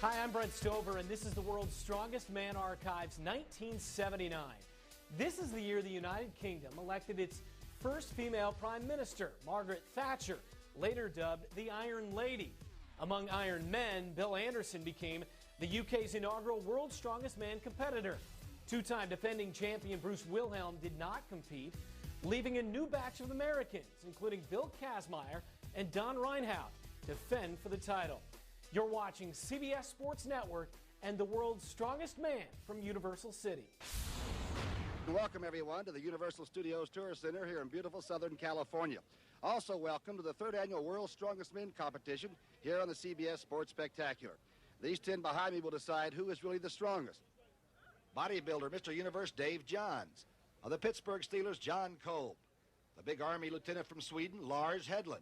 Hi, I'm Brent Stover, and this is the World's Strongest Man Archives 1979. This is the year the United Kingdom elected its first female prime minister, Margaret Thatcher, later dubbed the Iron Lady. Among Iron Men, Bill Anderson became the UK's inaugural World's Strongest Man competitor. Two-time defending champion Bruce Wilhelm did not compete, leaving a new batch of Americans, including Bill Kazmaier and Don Reinhardt, defend for the title. You're watching CBS Sports Network and the World's Strongest Man from Universal City. Welcome, everyone, to the Universal Studios Tour Center here in beautiful Southern California. Also welcome to the third annual World's Strongest Men competition here on the CBS Sports Spectacular. These 10 behind me will decide who is really the strongest. Bodybuilder, Mr. Universe, Dave Johns. Of the Pittsburgh Steelers, John Kolb. The big Army lieutenant from Sweden, Lars Hedlund.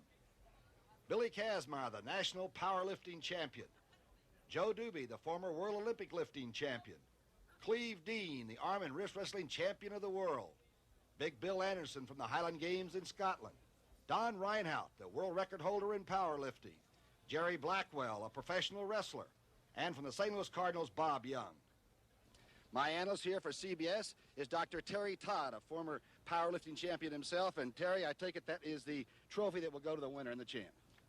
Billy Kazmaier, the national powerlifting champion. Joe Doobie, the former World Olympic lifting champion. Cleve Dean, the arm and wrist wrestling champion of the world. Big Bill Anderson from the Highland Games in Scotland. Don Reinhardt, the world record holder in powerlifting. Jerry Blackwell, a professional wrestler. And from the St. Louis Cardinals, Bob Young. My analyst here for CBS is Dr. Terry Todd, a former powerlifting champion himself. And Terry, I take it that is the trophy that will go to the winner and the champ.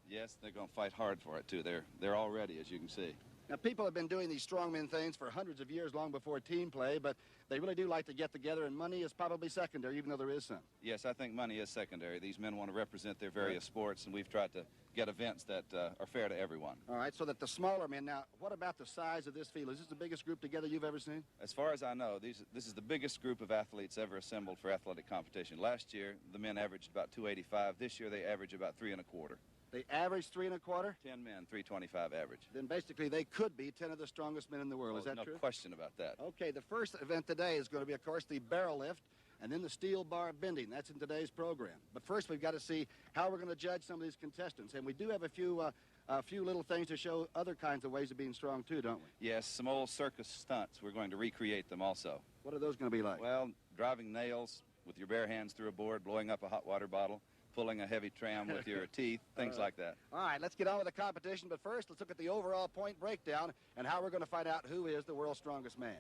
Yes, they're going to fight hard for it, too. They're all ready, as you can see. Now, people have been doing these strongman things for hundreds of years, long before team play, but they really do like to get together, and money is probably secondary, even though there is some. Yes, I think money is secondary. These men want to represent their various sports, and we've tried to get events that are fair to everyone. All right, so that the smaller men. Now, what about the size of this field? Is this the biggest group together you've ever seen? As far as I know, this is the biggest group of athletes ever assembled for athletic competition. Last year, the men averaged about 285. This year, they average about 3 1/4. They average 3 1/4? 10 men, 325 average. Then basically they could be 10 of the strongest men in the world. Is that true? No question about that. Okay, the first event today is going to be, of course, the barrel lift and then the steel bar bending. That's in today's program. But first we've got to see how we're going to judge some of these contestants. And we do have a few little things to show other kinds of ways of being strong, too, don't we? Yes, some old circus stunts. We're going to recreate them also. What are those going to be like? Well, driving nails with your bare hands through a board, blowing up a hot water bottle, pulling a heavy tram with your teeth, things like that. All right, let's get on with the competition, but first let's look at the overall point breakdown and how we're going to find out who is the world's strongest man.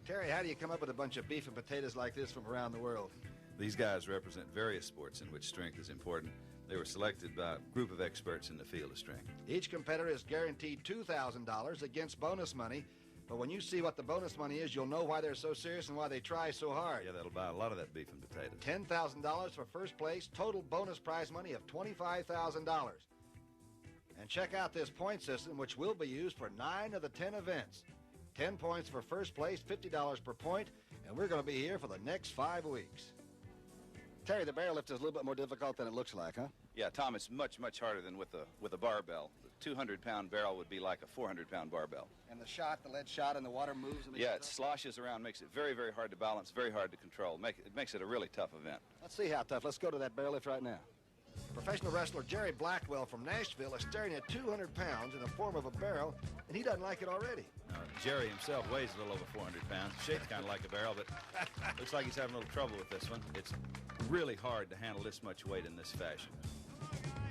Terry, how do you come up with a bunch of beef and potatoes like this from around the world? These guys represent various sports in which strength is important. They were selected by a group of experts in the field of strength. Each competitor is guaranteed $2,000 against bonus money. But when you see what the bonus money is, you'll know why they're so serious and why they try so hard. Yeah, that'll buy a lot of that beef and potatoes. $10,000 for first place, total bonus prize money of $25,000. And check out this point system, which will be used for 9 of the 10 events. 10 points for first place, $50 per point, and we're going to be here for the next 5 weeks. Terry, the barrel lift is a little bit more difficult than it looks like, huh? Yeah, Tom, it's much, much harder than with a barbell. The 200-pound barrel would be like a 400-pound barbell. And the lead shot, and the water moves? And yeah, it sloshes around, makes it very, very hard to balance, very hard to control. It makes it a really tough event. Let's see how tough. Let's go to that barrel lift right now. Professional wrestler Jerry Blackwell from Nashville is staring at 200 pounds in the form of a barrel, and he doesn't like it already. Jerry himself weighs a little over 400 pounds. Shapes kind of like a barrel, but looks like he's having a little trouble with this one. It's really hard to handle this much weight in this fashion.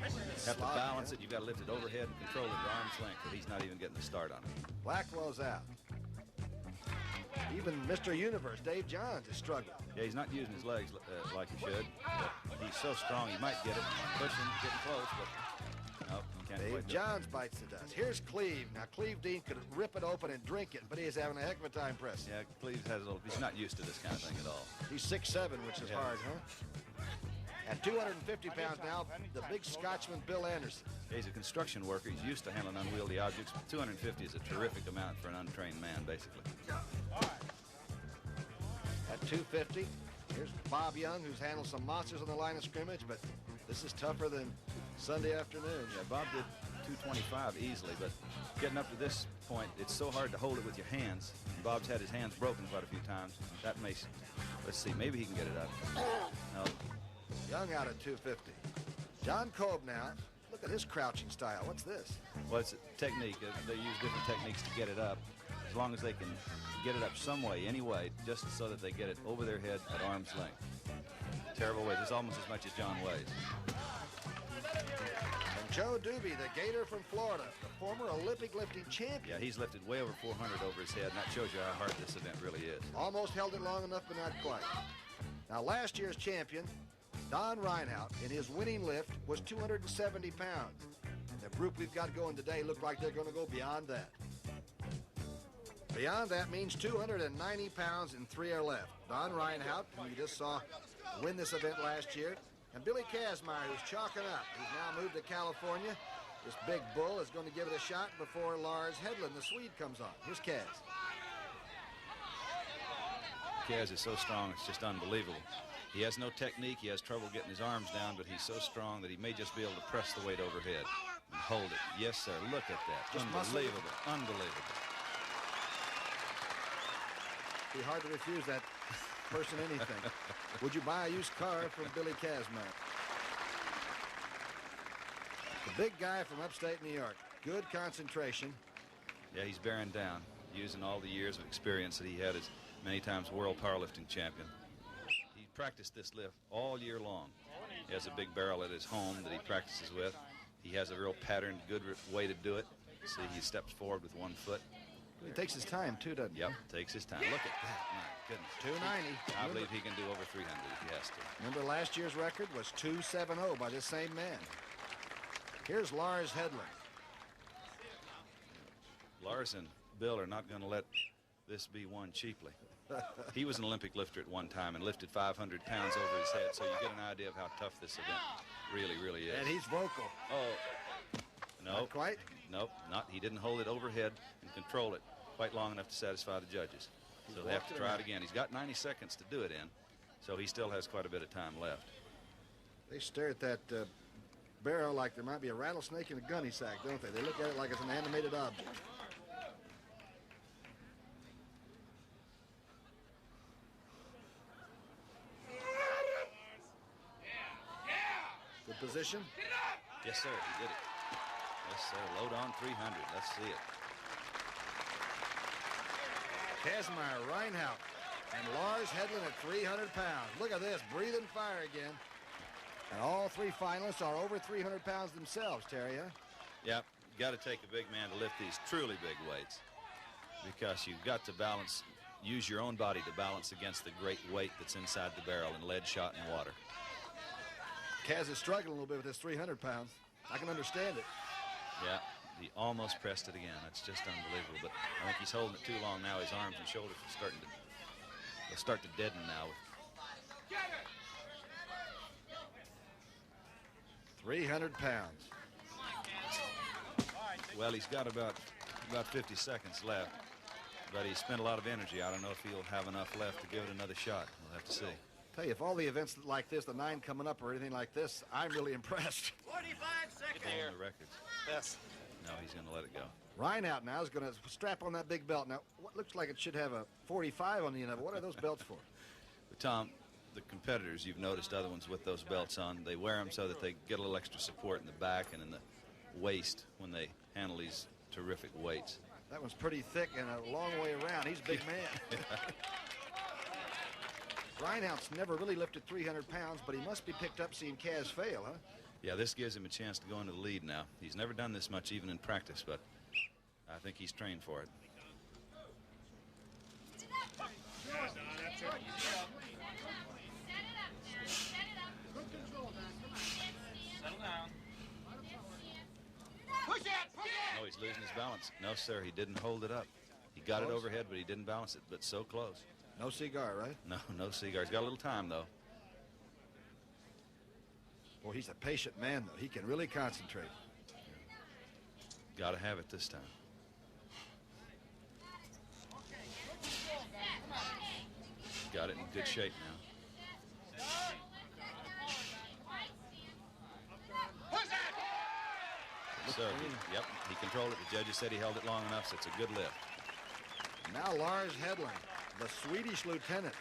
You have to balance it. You've got to lift it overhead and control it at arm's length, but he's not even getting the start on it. Blackwell's out. Even Mr. Universe, Dave Johns, is struggling. Yeah, he's not using his legs like he should. But he's so strong, he might get it. Pushing, getting close, but no, he can't. Dave Johns bites the dust. Here's Cleve. Now, Cleve Dean could rip it open and drink it, but he is having a heck of a time pressing. Yeah, Cleve he's not used to this kind of thing at all. He's 6'7", which is hard, huh? At 250 pounds now, the big Scotchman, Bill Anderson. Yeah, he's a construction worker. He's used to handling unwieldy objects. 250 is a terrific amount for an untrained man, basically. At 250, here's Bob Young, who's handled some monsters on the line of scrimmage, but this is tougher than Sunday afternoon. Yeah, Bob did 225 easily, but getting up to this point, it's so hard to hold it with your hands. Bob's had his hands broken quite a few times. That makes, let's see, maybe he can get it up. No. Young out at 250. John Kolb now. Look at his crouching style. What's this? Well, it's a technique. They use different techniques to get it up. As long as they can get it up some way, any way, just so that they get it over their head at arm's length. Terrible weight. It's almost as much as John weighs. Joe Doobie, the Gator from Florida, the former Olympic lifting champion. Yeah, he's lifted way over 400 over his head, and that shows you how hard this event really is. Almost held it long enough, but not quite. Now, last year's champion, Don Reinhout, in his winning lift was 270 pounds. The group we've got going today look like they're going to go beyond that. Beyond that means 290 pounds and 3 are left. Don Reinhout, who you just saw win this event last year, and Billy Kazmaier, who's chalking up. He's now moved to California. This big bull is going to give it a shot before Lars Hedlund, the Swede, comes on. Here's Kaz. Kaz is so strong, it's just unbelievable. He has no technique. He has trouble getting his arms down, but he's so strong that he may just be able to press the weight overhead and hold it. Yes, sir. Look at that. Just unbelievable. Unbelievable. It'd be hard to refuse that person anything. Would you buy a used car from Billy Kazmaier? The big guy from upstate New York. Good concentration. Yeah, he's bearing down, using all the years of experience that he had as many times world powerlifting champion. He practiced this lift all year long. He has a big barrel at his home that he practices with. He has a real patterned, good way to do it. See, he steps forward with one foot. He takes his time, too, doesn't he? Yep, takes his time. Look at that. My goodness. 290. I believe he can do over 300 if he has to. Remember, last year's record was 270 by this same man. Here's Lars Hedlund. Lars and Bill are not going to let this be won cheaply. He was an Olympic lifter at one time and lifted 500 pounds over his head, so you get an idea of how tough this event really is. And he's vocal. Oh, no. Not quite? Nope, not. He didn't hold it overhead and control it quite long enough to satisfy the judges. So they have to try it again. He's got 90 seconds to do it in, so he still has quite a bit of time left. They stare at that barrel like there might be a rattlesnake in a gunny sack, don't they? They look at it like it's an animated object. Good position. Yes, sir, he did it. Yes, sir, load on 300. Let's see it. Kazmaier, Reinhout, and Lars Hedlund at 300 pounds. Look at this, breathing fire again. And all three finalists are over 300 pounds themselves, Terry, huh? Yep, you got to take a big man to lift these truly big weights because you've got to balance, use your own body to balance against the great weight that's inside the barrel in lead, shot, and water. Kaz is struggling a little bit with his 300 pounds. I can understand it. Yeah, he almost pressed it again. That's just unbelievable. But I think he's holding it too long now. His arms and shoulders are starting to, they'll start to deaden now. 300 pounds. Well, he's got about 50 seconds left, but he spent a lot of energy. I don't know if he'll have enough left to give it another shot. We'll have to see. Tell you, if all the events like this, the 9 coming up or anything like this, I'm really impressed. 45 seconds. Get the records. Yes. No, he's going to let it go. Reinhout now is going to strap on that big belt. Now, what looks like it should have a 45 on the end of it. What are those belts for? But Tom, the competitors, you've noticed other ones with those belts on, they wear them so that they get a little extra support in the back and in the waist when they handle these terrific weights. That one's pretty thick and a long way around. He's a big man. Reinhout's never really lifted 300 pounds, but he must be picked up seeing Kaz fail, huh? Yeah, this gives him a chance to go into the lead now. He's never done this much even in practice, but I think he's trained for it. Settle down. No, he's losing his balance. No, sir, he didn't hold it up. He got it overhead, but he didn't balance it, but so close. No cigar, right? No cigar. He's got a little time, though. Boy, he's a patient man, though. He can really concentrate. Got to have it this time. Got it in good shape now. So, yep, he controlled it. The judges said he held it long enough, so it's a good lift. Now Lars Hedlund, the Swedish lieutenant.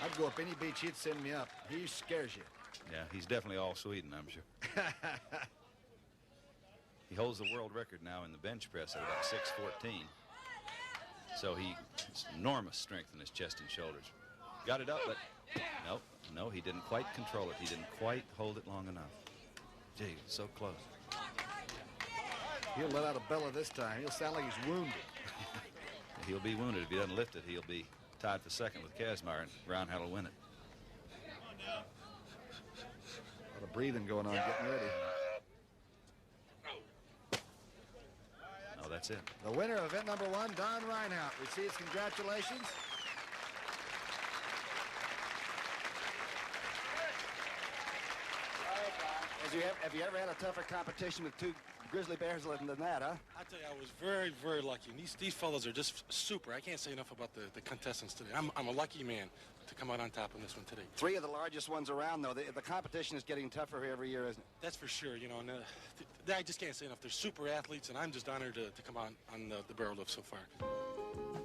I'd go up any beach he'd send me up. He scares you. Yeah, he's definitely all Sweden, I'm sure. He holds the world record now in the bench press at about 614. So he has enormous strength in his chest and shoulders. Got it up, but no, he didn't quite control it. He didn't quite hold it long enough. Gee, so close. He'll let out a bellow this time. He'll sound like he's wounded. He'll be wounded. If he doesn't lift it, he'll be tied for second with Kazmaier, and Roundhouse will win it. A lot of breathing going on, getting ready. Oh, that's it. The winner of event number 1, Don Reinhardt, receives congratulations. Have you ever had a tougher competition with 2 grizzly bears than that, huh? I tell you, I was very, very lucky. And these fellows are just super. I can't say enough about the contestants today. I'm a lucky man to come out on top in this one today. 3 of the largest ones around, though. The competition is getting tougher every year, isn't it? That's for sure, you know. And I just can't say enough. They're super athletes, and I'm just honored to come on the barrel lift so far.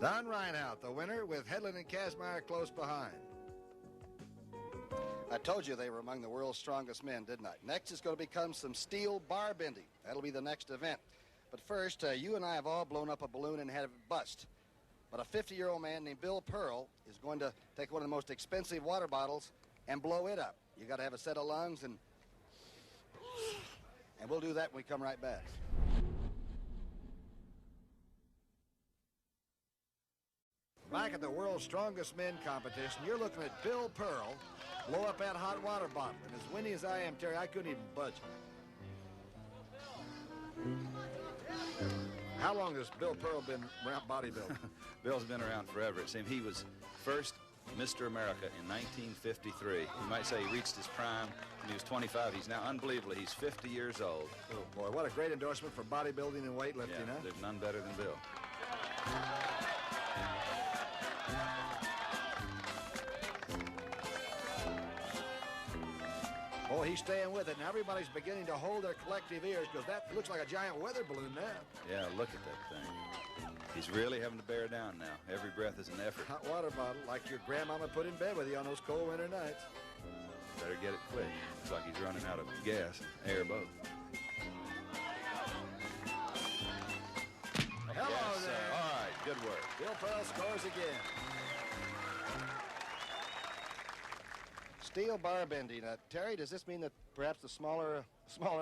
Don Reinhardt, the winner, with Hedlund and Kazmaier close behind. I told you they were among the world's strongest men, didn't I? Next is going to become some steel bar bending. That'll be the next event. But first, you and I have all blown up a balloon and had it bust. But a 50-year-old man named Bill Pearl is going to take one of the most expensive water bottles and blow it up. You got to have a set of lungs, and we'll do that when we come right back. Back at the world's strongest men competition, you're looking at Bill Pearl blow up that hot water bottle. And as windy as I am, Terry, I couldn't even budge. How long has Bill Pearl been around bodybuilding? Bill's been around forever. It seems he was first Mr. America in 1953. You might say he reached his prime when he was 25. He's now, unbelievably, he's 50 years old. Oh, boy, what a great endorsement for bodybuilding and weightlifting, Yeah, huh? there's none better than Bill. Oh, he's staying with it. Now everybody's beginning to hold their collective ears because that looks like a giant weather balloon now. Yeah, look at that thing. He's really having to bear down now. Every breath is an effort. Hot water bottle like your grandmama put in bed with you on those cold winter nights. Better get it quick. Looks like he's running out of gas, air both. Hello Yes, there. All right, good work. Bill Pearl scores again. Steel bar bending. Terry, does this mean that perhaps the smaller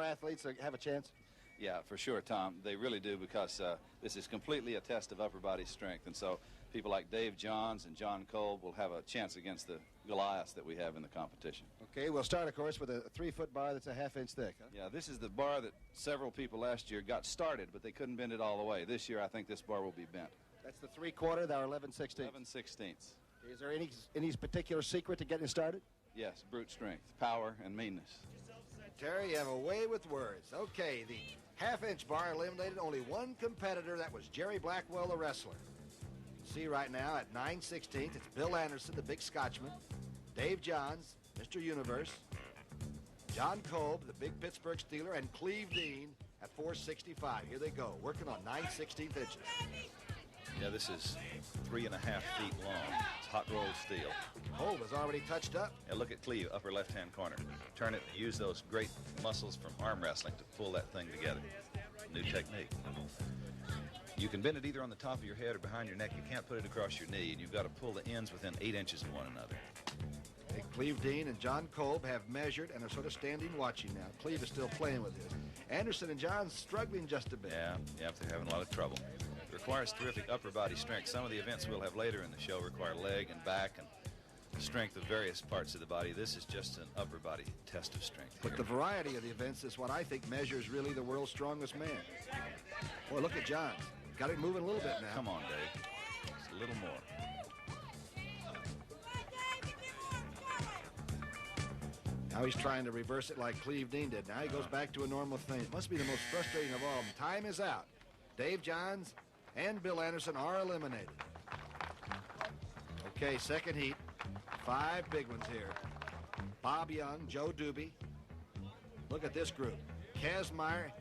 athletes have a chance? Yeah, for sure, Tom. They really do, because this is completely a test of upper body strength. And so people like Dave Johns and John Kolb will have a chance against the Goliaths that we have in the competition. Okay, we'll start, of course, with a 3-foot bar that's a half-inch thick. Huh? Yeah, this is the bar that several people last year got started, but they couldn't bend it all the way. This year, I think this bar will be bent. That's the 3/4, the 11/16. 11/16. Is there any particular secret to getting started? Yes, brute strength, power, and meanness. Terry, you have a way with words. Okay, the half-inch bar eliminated only one competitor. That was Jerry Blackwell, the wrestler. See right now at 9/16, it's Bill Anderson, the big Scotchman, Dave Johns, Mr. Universe, John Kolb, the big Pittsburgh Steeler, and Cleve Dean at 465. Here they go, working on 9/16 inches. Yeah, this is 3.5 feet long. It's hot rolled steel. Kolb has already touched up. Now look at Cleve, upper left-hand corner. Turn it, use those great muscles from arm wrestling to pull that thing together. New technique. You can bend it either on the top of your head or behind your neck. You can't put it across your knee, and you've got to pull the ends within 8 inches of one another. Okay, Cleve Dean and John Kolb have measured and are sort of standing watching now. Cleve is still playing with this. Anderson and John struggling just a bit. Yeah, they're having a lot of trouble. It requires terrific upper body strength. Some of the events we'll have later in the show require leg and back and strength of various parts of the body. This is just an upper body test of strength But the variety of the events is what I think measures really the world's strongest man. Boy, look at John. Got it moving a little bit now. Come on, Dave. Just a little more. Now he's trying to reverse it like Cleve Dean did. Now he goes back to a normal thing. It must be the most frustrating of all. Time is out. Dave Johns and Bill Anderson are eliminated. Okay, second heat. 5 big ones here. Bob Young, Joe Doobie. Look at this group. Kazmaier,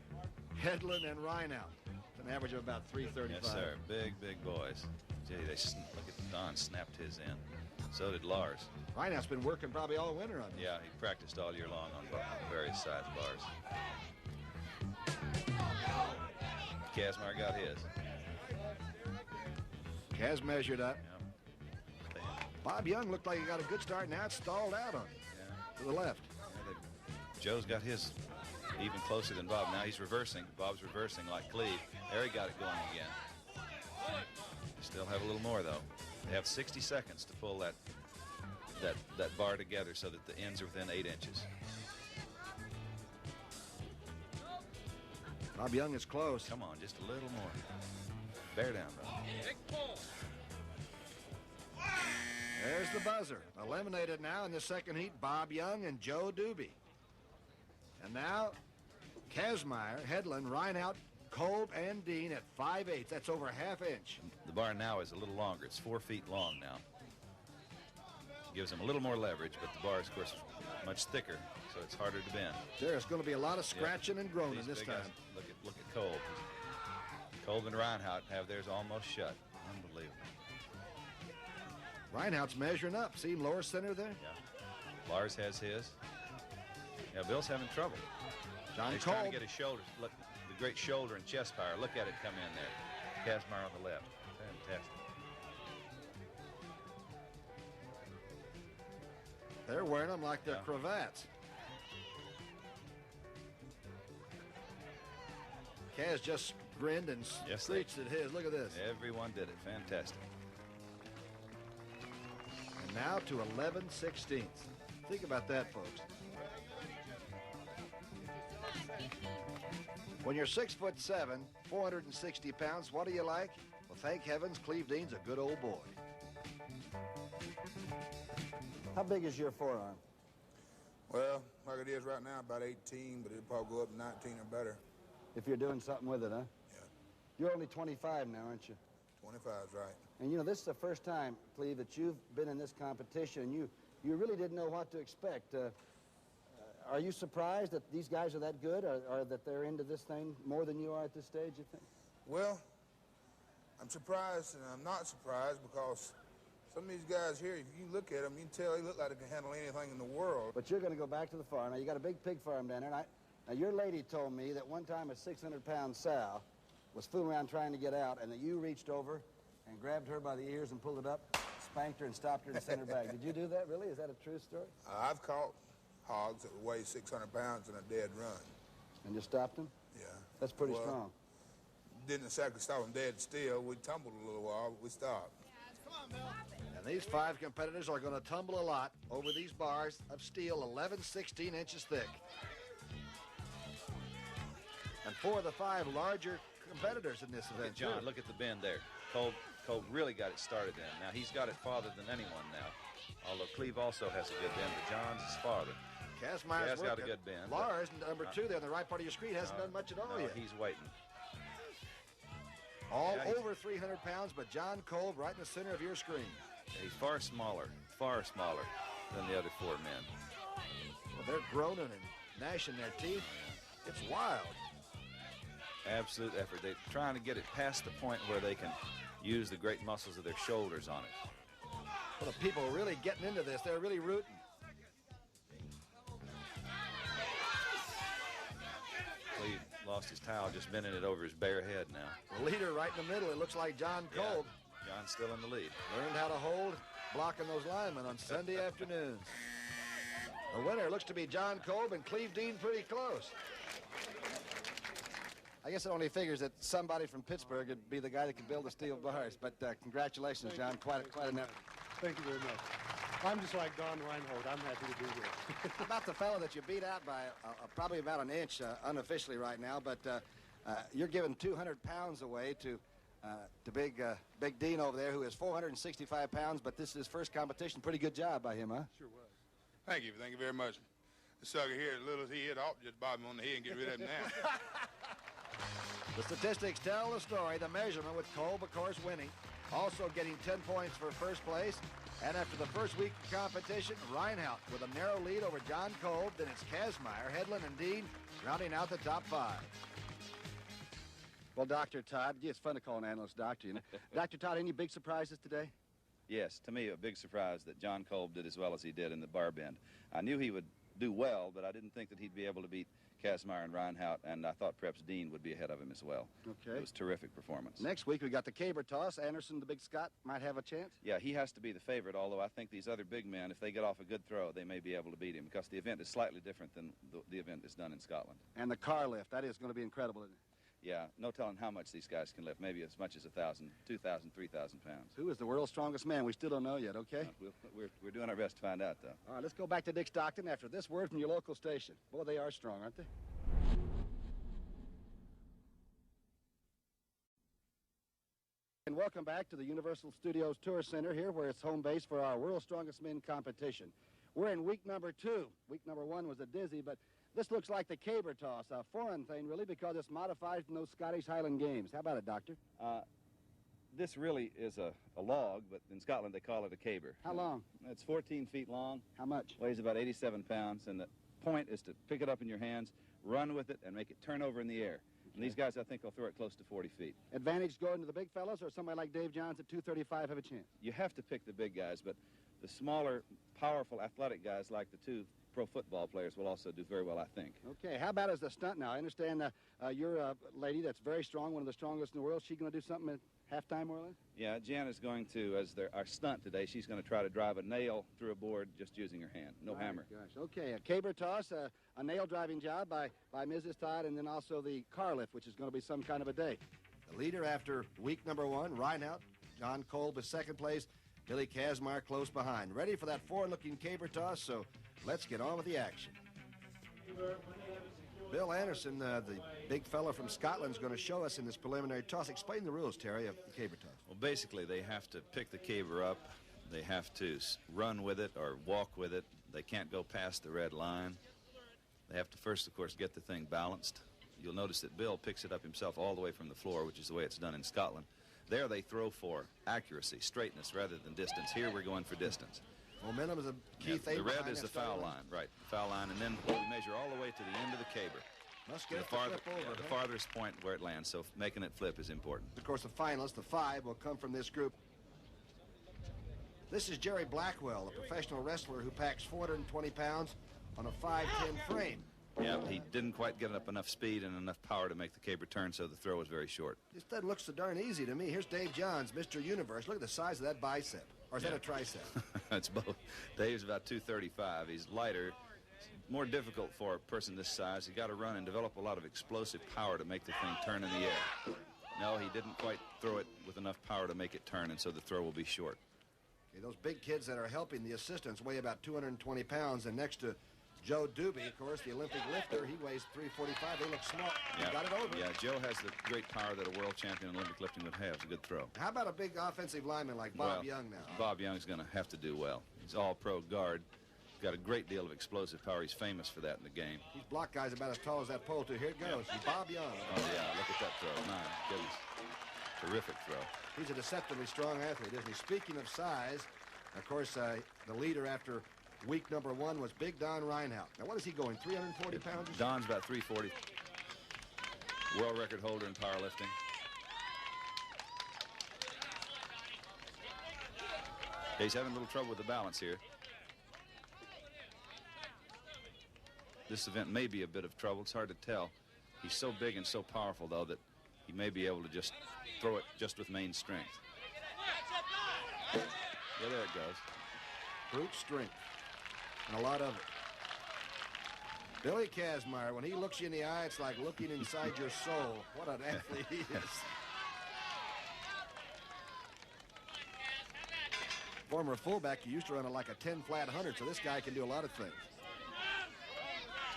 Hedlund, and Reinhardt. It's an average of about 335. Yes, sir. Big boys. Gee, look at Don snapped his in. So did Lars. Reinhardt's been working probably all winter on this. Yeah, he practiced all year long on various size bars. Kazmaier got his. Kaz measured up. Yeah. Bob Young looked like he got a good start. Now it's stalled out on him. Yeah. To the left. Joe's got his even closer than Bob. Now he's reversing. Bob's reversing like Khalid. There he got it going again. Still have a little more, though. They have 60 seconds to pull that bar together so that the ends are within 8 inches. Bob Young is close. Come on, just a little more. Bear down, Bob. There's the buzzer. Eliminated now in the second heat, Bob Young and Joe Doobie. And now, Kazmaier, Hedlund, Reinhardt, Kolb, and Dean at 5/8. That's over a ½ inch. The bar now is a little longer. It's 4 feet long now. Gives them a little more leverage, but the bar is, of course, much thicker, so it's harder to bend. There's going to be a lot of scratching and groaning this time. Look at Kolb. Kolb and Reinhardt have theirs almost shut. Unbelievable. Reinhardt's measuring up. See him lower center there? Yeah. Lars has his. Yeah, Bill's having trouble. He's trying to get his shoulders. Look, the great shoulder and chest power. Look at it come in there. Kazmaier on the left. Fantastic. They're wearing them like they're cravats. Kaz just grinned and screeched at his. Look at this. Everyone did it. Fantastic. And now to 11/16. Think about that, folks. When you're 6'7", 460 pounds, what do you like? Well, thank heavens, Cleve Dean's a good old boy. How big is your forearm? Well, like it is right now, about 18, but it'll probably go up to 19 or better. If you're doing something with it, huh? Yeah. You're only 25 now, aren't you? 25 is right. And, you know, this is the first time, Cleve, that you've been in this competition. You really didn't know what to expect. Are you surprised that these guys are that good, or that they're into this thing more than you are at this stage, you think? Well, I'm surprised, and I'm not surprised, because some of these guys here, if you look at them, you can tell they look like they can handle anything in the world. But you're going to go back to the farm. Now, you got a big pig farm down there. Now, your lady told me that one time a 600-pound sow was fooling around trying to get out, and that you reached over and grabbed her by the ears and pulled it up, spanked her, and stopped her and sent her back. Did you do that, really? Is that a true story? I've caught hogs that weigh 600 pounds in a dead run. And you stopped them? Yeah. That's pretty strong. Didn't exactly stop them dead still. We tumbled a little while, but we stopped. And these 5 competitors are going to tumble a lot over these bars of steel 11/16 inches thick. And 4 of the 5 larger competitors in this event. John, look at the bend there. Kolb really got it started then. Now, he's got it farther than anyone now. Although Cleve also has a good bend, but John's is farther. Kazmaier's got a good bend. Lars, number 2 there on the right part of your screen, hasn't done much at all yet. He's waiting. All over 300 pounds, but John Kolb right in the center of your screen. He's far smaller than the other 4 men. Well, they're groaning and gnashing their teeth. It's wild. Absolute effort. They're trying to get it past the point where they can use the great muscles of their shoulders on it. Well, the people are really getting into this. They're really rooting. Cleve lost his towel, just bending it over his bare head now. The leader right in the middle, it looks like John Kolb. Yeah, John's still in the lead. Learned how to hold, blocking those linemen on Sunday afternoons. The winner looks to be John Kolb, and Cleve Dean pretty close. I guess it only figures that somebody from Pittsburgh would be the guy that could build the steel bars. But congratulations, John. Quite an effort. Thank you very much. I'm just like Don Reinhold. I'm happy to be here. About the fellow that you beat out by probably about an inch unofficially right now, but you're giving 200 pounds away to Big Dean over there, who is 465 pounds, but this is his first competition. Pretty good job by him, huh? Sure was. Thank you very much. The sucker here, as little as he hit, ought to just bob him on the head and get rid of him now. The statistics tell the story. The measurement with Kolb, of course, winning. Also getting 10 points for first place. And after the first week of competition, Reinhardt with a narrow lead over John Kolb. Then it's Kazmaier, Hedlund, and Dean rounding out the top 5. Well, Dr. Todd, it's fun to call an analyst doctor, you know. Dr. Todd, any big surprises today? Yes, to me, a big surprise that John Kolb did as well as he did in the bar bend. I knew he would do well, but I didn't think that he'd be able to beat Kazmaier and Reinhout, and I thought perhaps Dean would be ahead of him as well. Okay. It was a terrific performance. Next week, we got the caber toss. Anderson, the big Scot, might have a chance? Yeah, he has to be the favorite, although I think these other big men, if they get off a good throw, they may be able to beat him, because the event is slightly different than the event that's done in Scotland. And the car lift, that is going to be incredible, isn't it? Yeah, no telling how much these guys can lift, maybe as much as 1,000, 2,000, 3,000 pounds. Who is the world's strongest man? We still don't know yet, okay? We're doing our best to find out, though. All right, let's go back to Dick Stockton after this word from your local station. Boy, they are strong, aren't they? And welcome back to the Universal Studios Tour Center here, where it's home base for our World's Strongest Men competition. We're in week number 2. Week number 1 was a dizzy, but this looks like the caber toss, a foreign thing, really, because it's modified from those Scottish Highland Games. How about it, Doctor? This really is a log, but in Scotland they call it a caber. How long? It's 14 feet long. How much? Weighs about 87 pounds, and the point is to pick it up in your hands, run with it, and make it turn over in the air. And these guys, I think, will throw it close to 40 feet. Advantage going to the big fellas, or somebody like Dave Johns at 235 have a chance? You have to pick the big guys, but the smaller, powerful, athletic guys like the two pro football players will also do very well, I think. Okay, how about as the stunt now? I understand you're a lady that's very strong, one of the strongest in the world. She going to do something at halftime, more or less? Yeah, Jan is going to, as our stunt today, she's going to try to drive a nail through a board just using her hand, no hammer. Gosh, okay, a caber toss, a nail driving job by Mrs. Todd, and then also the car lift, which is going to be some kind of a day. The leader after week number 1, Reinhout. John Kolb is second place. Billy Kazmaier close behind. Ready for that forward-looking caber toss, so let's get on with the action. Bill Anderson, the big fella from Scotland, is going to show us in this preliminary toss. Explain the rules, Terry, of the caber toss. Well, basically, they have to pick the caber up. They have to run with it or walk with it. They can't go past the red line. They have to first, of course, get the thing balanced. You'll notice that Bill picks it up himself all the way from the floor, which is the way it's done in Scotland. There they throw for accuracy, straightness, rather than distance. Here we're going for distance. Momentum is a key thing. The red is the foul line, right, the foul line, and then we measure all the way to the end of the caber. Must get the farthest point where it lands, so making it flip is important. Of course, the finalists, the 5, will come from this group. This is Jerry Blackwell, a professional wrestler who packs 420 pounds on a 5'10" frame. Yeah, he didn't quite get up enough speed and enough power to make the caber turn, so the throw was very short. This doesn't look so darn easy to me. Here's Dave Johns, Mr. Universe. Look at the size of that bicep. Or is that a tricep? It's both. Dave's about 235. He's lighter. It's more difficult for a person this size. He's got to run and develop a lot of explosive power to make the thing turn in the air. No, he didn't quite throw it with enough power to make it turn, and so the throw will be short. Okay, those big kids that are helping the assistants weigh about 220 pounds, and next to Joe Doobie, of course, the Olympic lifter, he weighs 345. They look small. Yeah. He got it over. Yeah, Joe has the great power that a world champion in Olympic lifting would have. It's a good throw. How about a big offensive lineman like Bob Young now? Bob Young's going to have to do well. He's all-pro guard. He's got a great deal of explosive power. He's famous for that in the game. These block guys about as tall as that pole, too. Here it goes. He's Bob Young. Oh, yeah, look at that throw. My goodness. Terrific throw. He's a deceptively strong athlete, isn't he? Speaking of size, of course, the leader after week number 1 was Big Don Reinhout. Now, what is he going, 340 pounds? Don's about 340. World record holder in powerlifting. He's having a little trouble with the balance here. This event may be a bit of trouble. It's hard to tell. He's so big and so powerful, though, that he may be able to just throw it just with main strength. Yeah, there it goes. Brute strength. And a lot of it. Billy Kazmaier, when he looks you in the eye, it's like looking inside your soul. What an athlete he is. Former fullback, he used to run it like a 10-flat 100, so this guy can do a lot of things.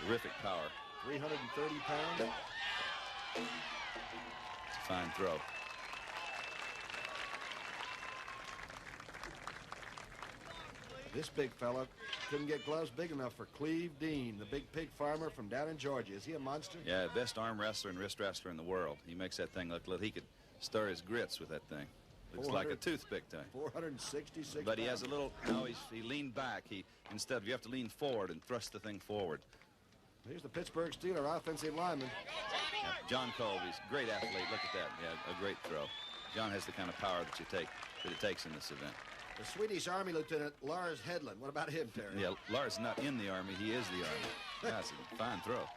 Terrific power. 330 pounds. It's a fine throw. This big fella couldn't get gloves big enough for Cleve Dean, the big pig farmer from down in Georgia. Is he a monster? Yeah, best arm wrestler and wrist wrestler in the world. He makes that thing look little. He could stir his grits with that thing. Looks like a toothpick thing. 466 But he has a little, no, he leaned back. Instead, you have to lean forward and thrust the thing forward. Here's the Pittsburgh Steelers offensive lineman. Yeah, John Kolb, he's a great athlete. Look at that. Yeah, a great throw. John has the kind of power that it takes in this event. The Swedish Army Lieutenant Lars Hedlund. What about him, Terry? Yeah, Lars is not in the Army. He is the Army. That's a fine throw.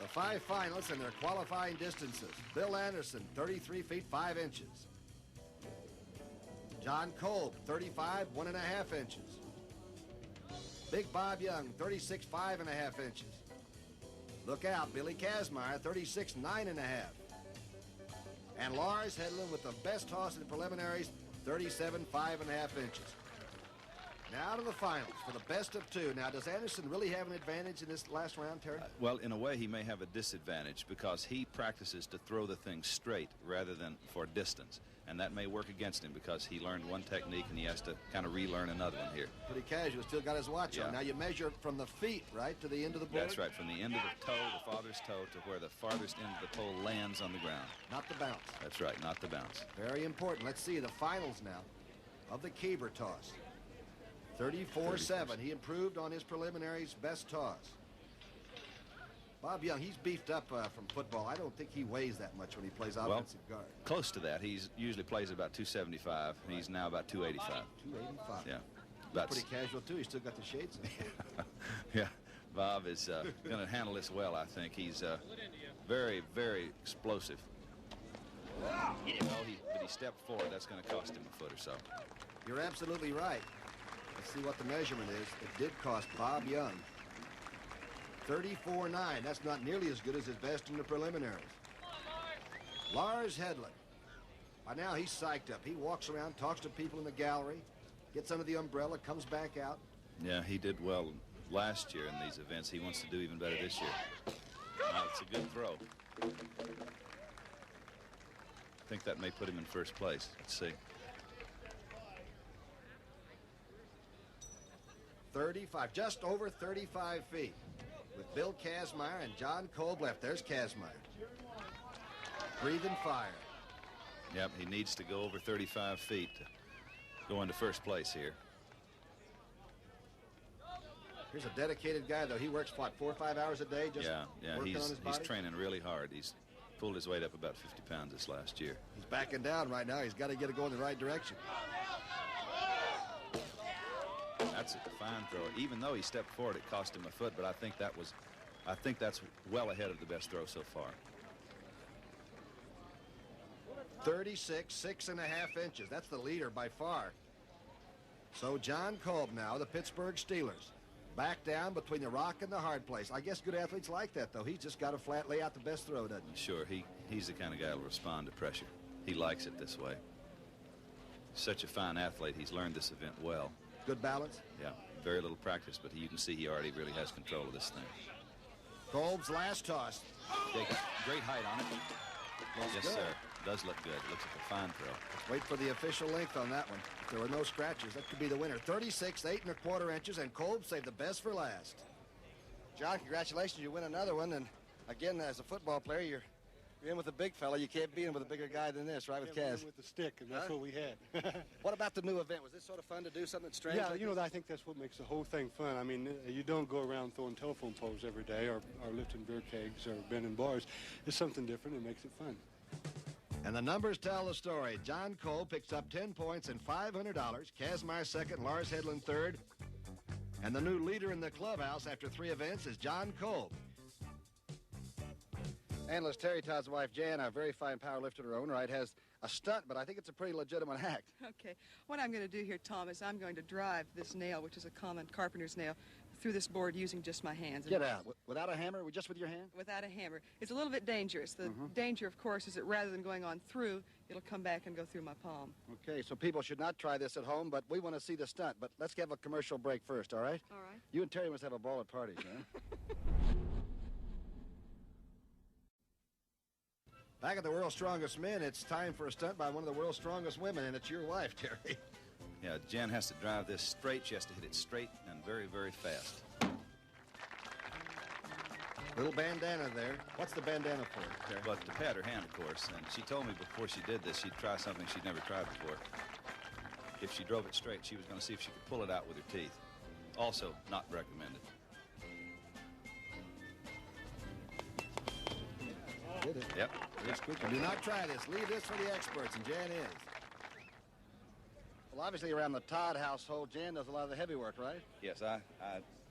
The 5 finalists and their qualifying distances. Bill Anderson, 33 feet 5 inches. John Kolb, 35, 1.5 inches. Big Bob Young, 36, 5.5 inches. Look out, Billy Kazmaier, 36, 9.5. And Lars Hedlund with the best toss in preliminaries, 37, 5.5 inches. Now to the finals for the best of 2. Now, does Anderson really have an advantage in this last round, Terry? Well, in a way, he may have a disadvantage because he practices to throw the thing straight rather than for distance. And that may work against him because he learned one technique and he has to kind of relearn another one here. Pretty casual, still got his watch on. Now you measure from the feet, right, to the end of the board? That's right, from the end of the toe, the father's toe, to where the farthest end of the pole lands on the ground. Not the bounce. That's right, not the bounce. Very important. Let's see the finals now of the Keeper toss. 34-7. He improved on his preliminaries best toss. Bob Young, he's beefed up from football. I don't think he weighs that much when he plays offensive guard. Close to that. He usually plays about 275. Right. He's now about 285. 285. Yeah. That's pretty casual, too. He's still got the shades on. Yeah. Bob is going to handle this well, I think. He's very, very explosive. But he stepped forward. That's going to cost him a foot or so. You're absolutely right. Let's see what the measurement is. It did cost Bob Young 34-9. That's not nearly as good as his best in the preliminaries. Lars Hedlund. By now, he's psyched up. He walks around, talks to people in the gallery, gets under the umbrella, comes back out. Yeah, he did well last year in these events. He wants to do even better this year. It's a good throw. I think that may put him in first place. Let's see. 35, just over 35 feet. With Bill Kazmaier and John Kolb left. There's Kazmaier. Breathing fire. Yep, he needs to go over 35 feet to go into first place here. Here's a dedicated guy, though. He works, what, 4 or 5 hours a day just working on his body? He's training really hard. He's pulled his weight up about 50 pounds this last year. He's backing down right now. He's got to get it going in the right direction. That's a fine throw. Even though he stepped forward, it cost him a foot, but I think that's well ahead of the best throw so far. 36, 6.5 inches. That's the leader by far. So John Kolb now, the Pittsburgh Steelers, back down between the rock and the hard place. I guess good athletes like that, though. He's just got to flat lay out the best throw, doesn't he? Sure, he's the kind of guy who'll respond to pressure. He likes it this way. Such a fine athlete. He's learned this event well. Good balance? Yeah, very little practice, but you can see he already really has control of this thing. Kolb's last toss. Great height on it. Yes, good. Sir. Does look good. Looks like a fine throw. Let's wait for the official length on that one. If there were no scratches, that could be the winner. 36, 8.25 inches, and Kolb saved the best for last. John, congratulations. You win another one, and again, as a football player, you're in with a big fella. You can't beat him with a bigger guy than this, right, with Kaz? With the stick, and that's what we had. What about the new event? Was this sort of fun to do something strange? Yeah, like you know, this? I think that's what makes the whole thing fun. I mean, you don't go around throwing telephone poles every day or lifting beer kegs or bending bars. It's something different. It makes it fun. And the numbers tell the story. John Kolb picks up 10 points and $500. Kazmaier second, Lars Hedlund third. And the new leader in the clubhouse after 3 events is John Kolb. Analyst Terry Todd's wife, Jan, a very fine power lifter of her own right, has a stunt, but I think it's a pretty legitimate act. Okay. What I'm going to do here, Tom, is I'm going to drive this nail, which is a common carpenter's nail, through this board using just my hands. Get out. Without a hammer? Just with your hand? Without a hammer. It's a little bit dangerous. The danger, of course, is that rather than going on through, it'll come back and go through my palm. Okay, so people should not try this at home, but we want to see the stunt. But let's have a commercial break first, all right? All right. You and Terry must have a ball at parties, huh? Back at the World's Strongest Men, it's time for a stunt by one of the world's strongest women, and it's your wife, Terry. Yeah, Jan has to drive this straight. She has to hit it straight and very, very fast. Little bandana there. What's the bandana for, Terry? But to pat her hand, of course. And she told me before she did this, she'd try something she'd never tried before. If she drove it straight, she was going to see if she could pull it out with her teeth. Also, not recommended. Did it? Yep. Do not try this. Leave this for the experts, and Jan is. Well, Well, obviously around the Todd household, Jan does a lot of the heavy work, right? Yes, I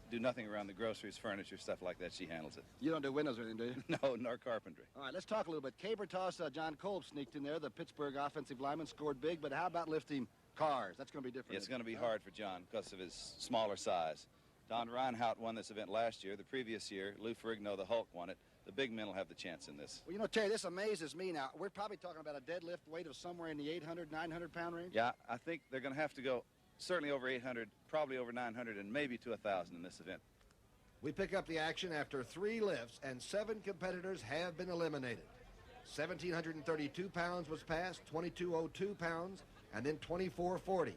do nothing around the groceries, furniture, stuff like that. She handles it. You don't do windows or anything, do you? No, nor carpentry. All right, let's talk a little bit. Caber toss, John Kolb sneaked in there. The Pittsburgh offensive lineman scored big, but how about lifting cars? That's going to be different. It's going to be hard for John because of his smaller size. Don Reinhardt won this event last year. The previous year, Lou Ferrigno, the Hulk, won it. The big men will have the chance in this. Well, you know, Terry, this amazes me now. We're probably talking about a deadlift weight of somewhere in the 800, 900-pound range? Yeah, I think they're going to have to go certainly over 800, probably over 900, and maybe to 1,000 in this event. We pick up the action after 3 lifts, and 7 competitors have been eliminated. 1,732 pounds was passed, 2,202 pounds, and then 2,440.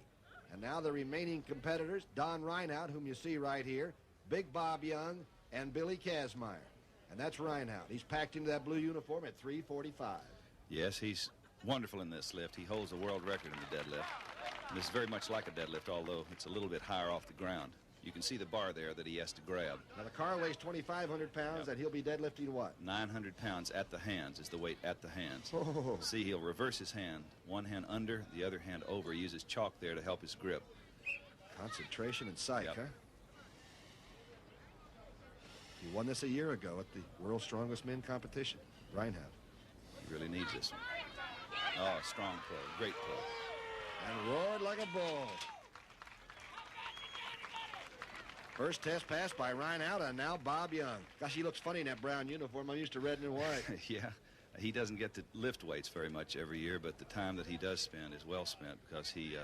And now the remaining competitors, Don Reinhardt, whom you see right here, Big Bob Young, and Billy Kazmaier. And that's Reinhardt. He's packed into that blue uniform at 345. Yes, he's wonderful in this lift. He holds a world record in the deadlift. And this is very much like a deadlift, although it's a little bit higher off the ground. You can see the bar there that he has to grab. Now, the car weighs 2,500 pounds, and he'll be deadlifting what? 900 pounds at the hands is the weight at the hands. Oh. See, he'll reverse his hand. One hand under, the other hand over. He uses chalk there to help his grip. Concentration and sight, Yep. huh? He won this a year ago at the World's Strongest Men competition. Reinhardt. He really needs this one. Oh, strong pull. Great pull. And roared like a bull. First test pass by Reinhardt, and now Bob Young. Gosh, he looks funny in that brown uniform. I'm used to red and white. Yeah, he doesn't get to lift weights very much every year, but the time that he does spend is well spent because the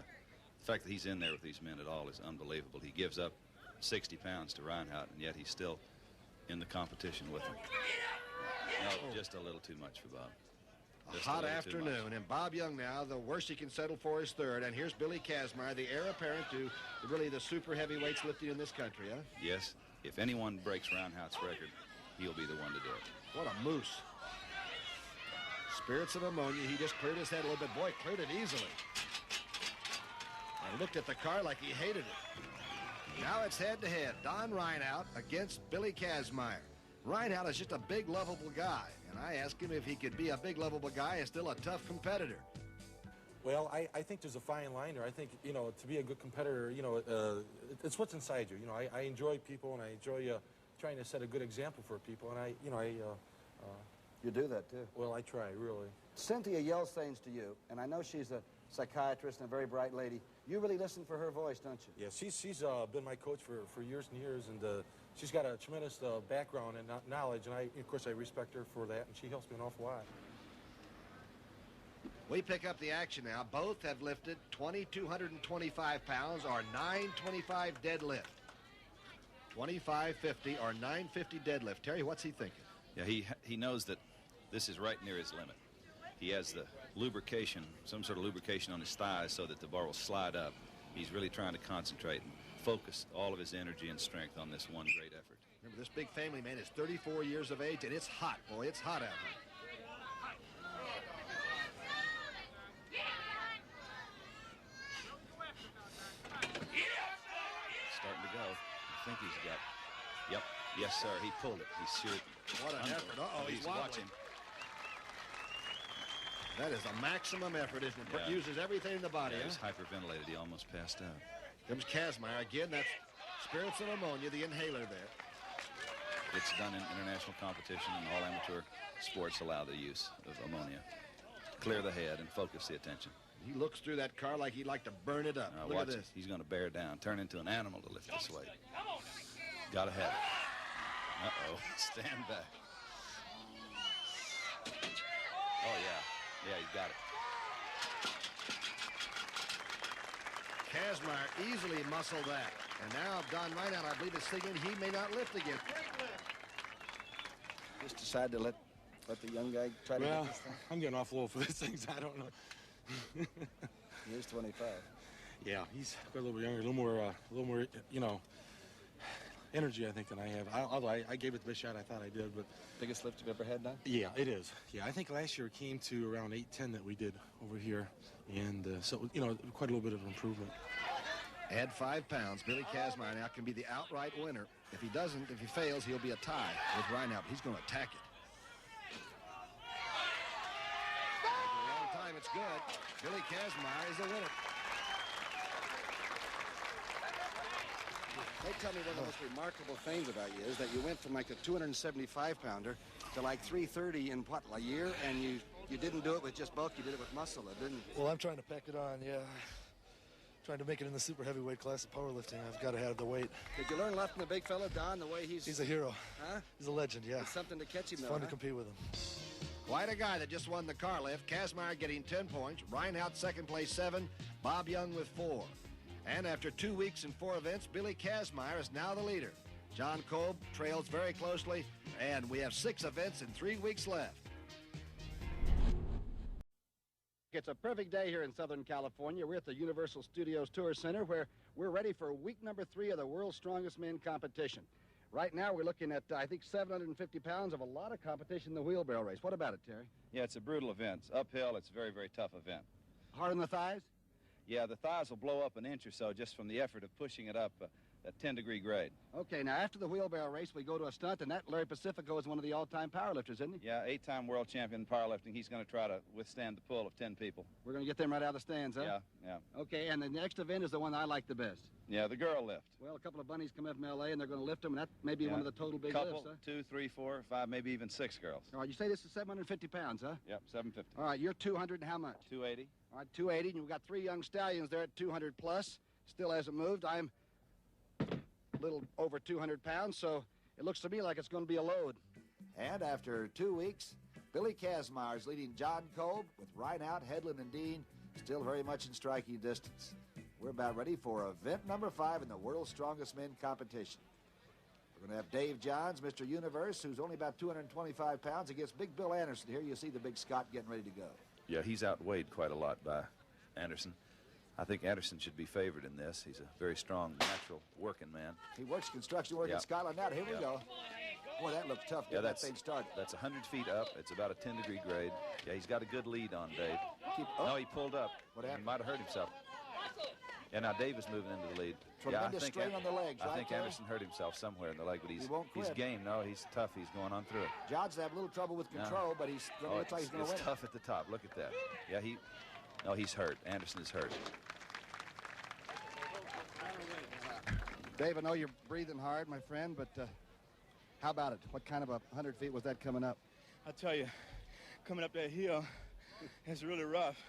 fact that he's in there with these men at all is unbelievable. He gives up 60 pounds to Reinhardt, and yet he's still in the competition with him. No, just a little too much for Bob. A Just hot little too much. afternoon, and Bob Young now, the worst he can settle for is third. And here's Billy Kazmaier, the heir apparent to really the super heavyweights lifting in this country, huh? Yes, if anyone breaks Reinhardt's record, he'll be the one to do it. What a moose. Spirits of ammonia. He just cleared his head a little bit. Boy, cleared it easily. And looked at the car like he hated it. Now it's head-to-head. Don Reinhardt against Billy Kazmaier. Reinhardt is just a big, lovable guy. And I asked him if he could be a big, lovable guy and still a tough competitor. Well, I think there's a fine line there. I think, you know, to be a good competitor, you know, it's what's inside you. You know, I enjoy people, and I enjoy trying to set a good example for people. And You do that, too. well, I try, really. Cynthia yells things to you, and I know she's a psychiatrist and a very bright lady. You really listen for her voice, don't you? Yeah, she's been my coach for years and years, and she's got a tremendous background and knowledge, and of course, I respect her for that, and she helps me an awful lot. We pick up the action now. Both have lifted 2,225 pounds or 925 deadlift. 2550 or 950 deadlift. Terry, what's he thinking? Yeah, he knows that this is right near his limit. He has the lubrication, some sort of lubrication on his thighs so that the bar will slide up. He's really trying to concentrate and focus all of his energy and strength on this one great effort. Remember, this big family man is 34 years of age, and it's hot, boy. It's hot out here. Starting to go. I think he's got... Yep. Yes, sir. He pulled it. He's sure... What an effort. Uh-oh, he's wobbling. watching. That is a maximum effort, isn't it? Yeah. Uses everything in the body, Yeah, he was huh? hyperventilated. He almost passed out. Comes Kazmaier. Again, that's spirits of ammonia, the inhaler there. It's done in international competition, and all amateur sports allow the use of ammonia. Clear the head and focus the attention. He looks through that car like he'd like to burn it up. Now Look watch at it. this. He's going to bear down, turn into an animal to lift this weight. Got to have it. Uh-oh. Stand back. Oh, yeah. Yeah, he's got it. Kazmaier easily muscled that. And now Don Reinhardt, I believe, is thinking he may not lift again. Just decide to let the young guy try to Well, get this thing. I'm getting awful old for these things. I don't know. He is 25. Yeah, he's a little bit younger, a little more, you know, energy, I think, than I have. Although I gave it the best shot I thought I did, but Biggest lift you've ever had done? yeah, it is. Yeah, I think last year it came to around 810 that we did over here, and so you know, quite a little bit of improvement. Add 5 pounds. Billy Kazmaier now can be the outright winner. If he doesn't, if he fails, he'll be a tie with Reinhardt. He's going to attack it. After a long time, it's good. Billy Kazmaier is the winner. They tell me one of the most remarkable things about you is that you went from like a 275-pounder to like 330 in what, a year? And you didn't do it with just bulk, you did it with muscle, didn't you? Well, I'm trying to pack it on, yeah. Trying to make it in the super heavyweight class of powerlifting. I've got to have the weight. Did you learn a lot from the big fella, Don, the way he's a hero. Huh? He's a legend, yeah. It's something to catch him, It's though, fun huh? to compete with him. Quite a guy that just won the car lift. Kazmaier getting 10 points. Reinhardt second place 7. Bob Young with 4. And after 2 weeks and 4 events, Billy Kazmaier is now the leader. John Kolb trails very closely, and we have 6 events and 3 weeks left. It's a perfect day here in Southern California. We're at the Universal Studios Tour Center where we're ready for week number 3 of the World's Strongest Men competition. Right now we're looking at, I think, 750 pounds of a lot of competition in the wheelbarrow race. What about it, Terry? Yeah, it's a brutal event. It's uphill. It's a very, very tough event. Hard on the thighs? Yeah, the thighs will blow up an inch or so just from the effort of pushing it up that 10-degree grade. Okay, now after the wheelbarrow race, we go to a stunt, and that Larry Pacifico is one of the all-time powerlifters, isn't he? Yeah, 8-time world champion in powerlifting. He's going to try to withstand the pull of 10 people. We're going to get them right out of the stands, huh? Yeah, yeah. Okay, and the next event is the one I like the best. Yeah, the girl lift. Well, a couple of bunnies come up from L.A., and they're going to lift them, and that may be one of the total big lifts, huh? 2, 3, 4, 5, maybe even 6 girls. All right, you say this is 750 pounds, huh? Yep, 750. All right, you're 200 and how much? 280. All right, 280, and we've got 3 young stallions there at 200 plus. Still hasn't moved. I'm a little over 200 pounds, so it looks to me like it's going to be a load. And after 2 weeks, Billy Kazmaier is leading John Kolb with Reinhardt, Headland, and Dean still very much in striking distance. We're about ready for event number 5 in the World's Strongest Men competition. We're going to have Dave Johns, Mr. Universe, who's only about 225 pounds, against Big Bill Anderson. Here you see the big Scot getting ready to go. Yeah, he's outweighed quite a lot by Anderson. I think Anderson should be favored in this. He's a very strong, natural working man. He works construction work in Scotland now. Here we go. Boy, that looks tough. Yeah, that thing started. That's 100 feet up. It's about a 10-degree grade. Yeah, he's got a good lead on Dave. No, he pulled up. What happened? He might have hurt himself. Yeah, now Dave is moving into the lead. Tremendous strain on the legs, I think Terry? Anderson hurt himself somewhere in the leg, but He won't quit. he's game. No, he's tough. He's going on through it. Johns have a little trouble with control, but he's looks like he's going to win. It's tough at the top. Look at that. Yeah, he's hurt. Anderson is hurt. Dave, I know you're breathing hard, my friend, but how about it? What kind of a 100 feet was that coming up? I tell you, coming up that hill, it's really rough.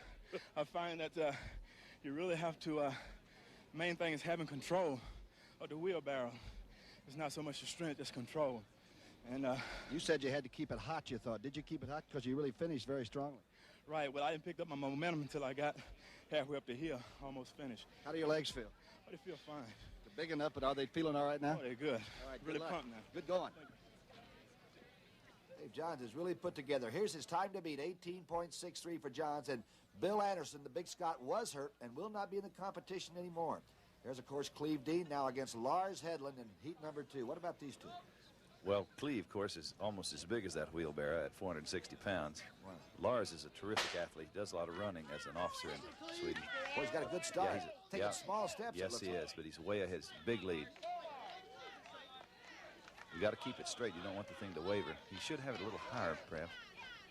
I find that you really have to, main thing is having control of the wheelbarrow. It's not so much the strength, it's control. And you said you had to keep it hot, you thought. Did you keep it hot? Because you really finished very strongly. Right, well, I didn't pick up my momentum until I got halfway up the hill, almost finished. How do your legs feel? But they feel fine. They're big enough, but are they feeling all right now? Oh, they're good. All right, really good luck. pumped now. Good going. Dave Johns is really put together. Here's his time to beat, 18.63 for Johns. And Bill Anderson, the big Scot, was hurt and will not be in the competition anymore. There's, of course, Cleve Dean now against Lars Headland in heat number 2. What about these two? Well, Cleve, of course, is almost as big as that wheelbarrow at 460 pounds. Wow. Lars is a terrific athlete. He does a lot of running as an officer in Sweden. Well, he's got a good start. Taking small steps. Yes, he is, but he's way ahead. Big lead. You got to keep it straight. You don't want the thing to waver. He should have it a little higher, perhaps,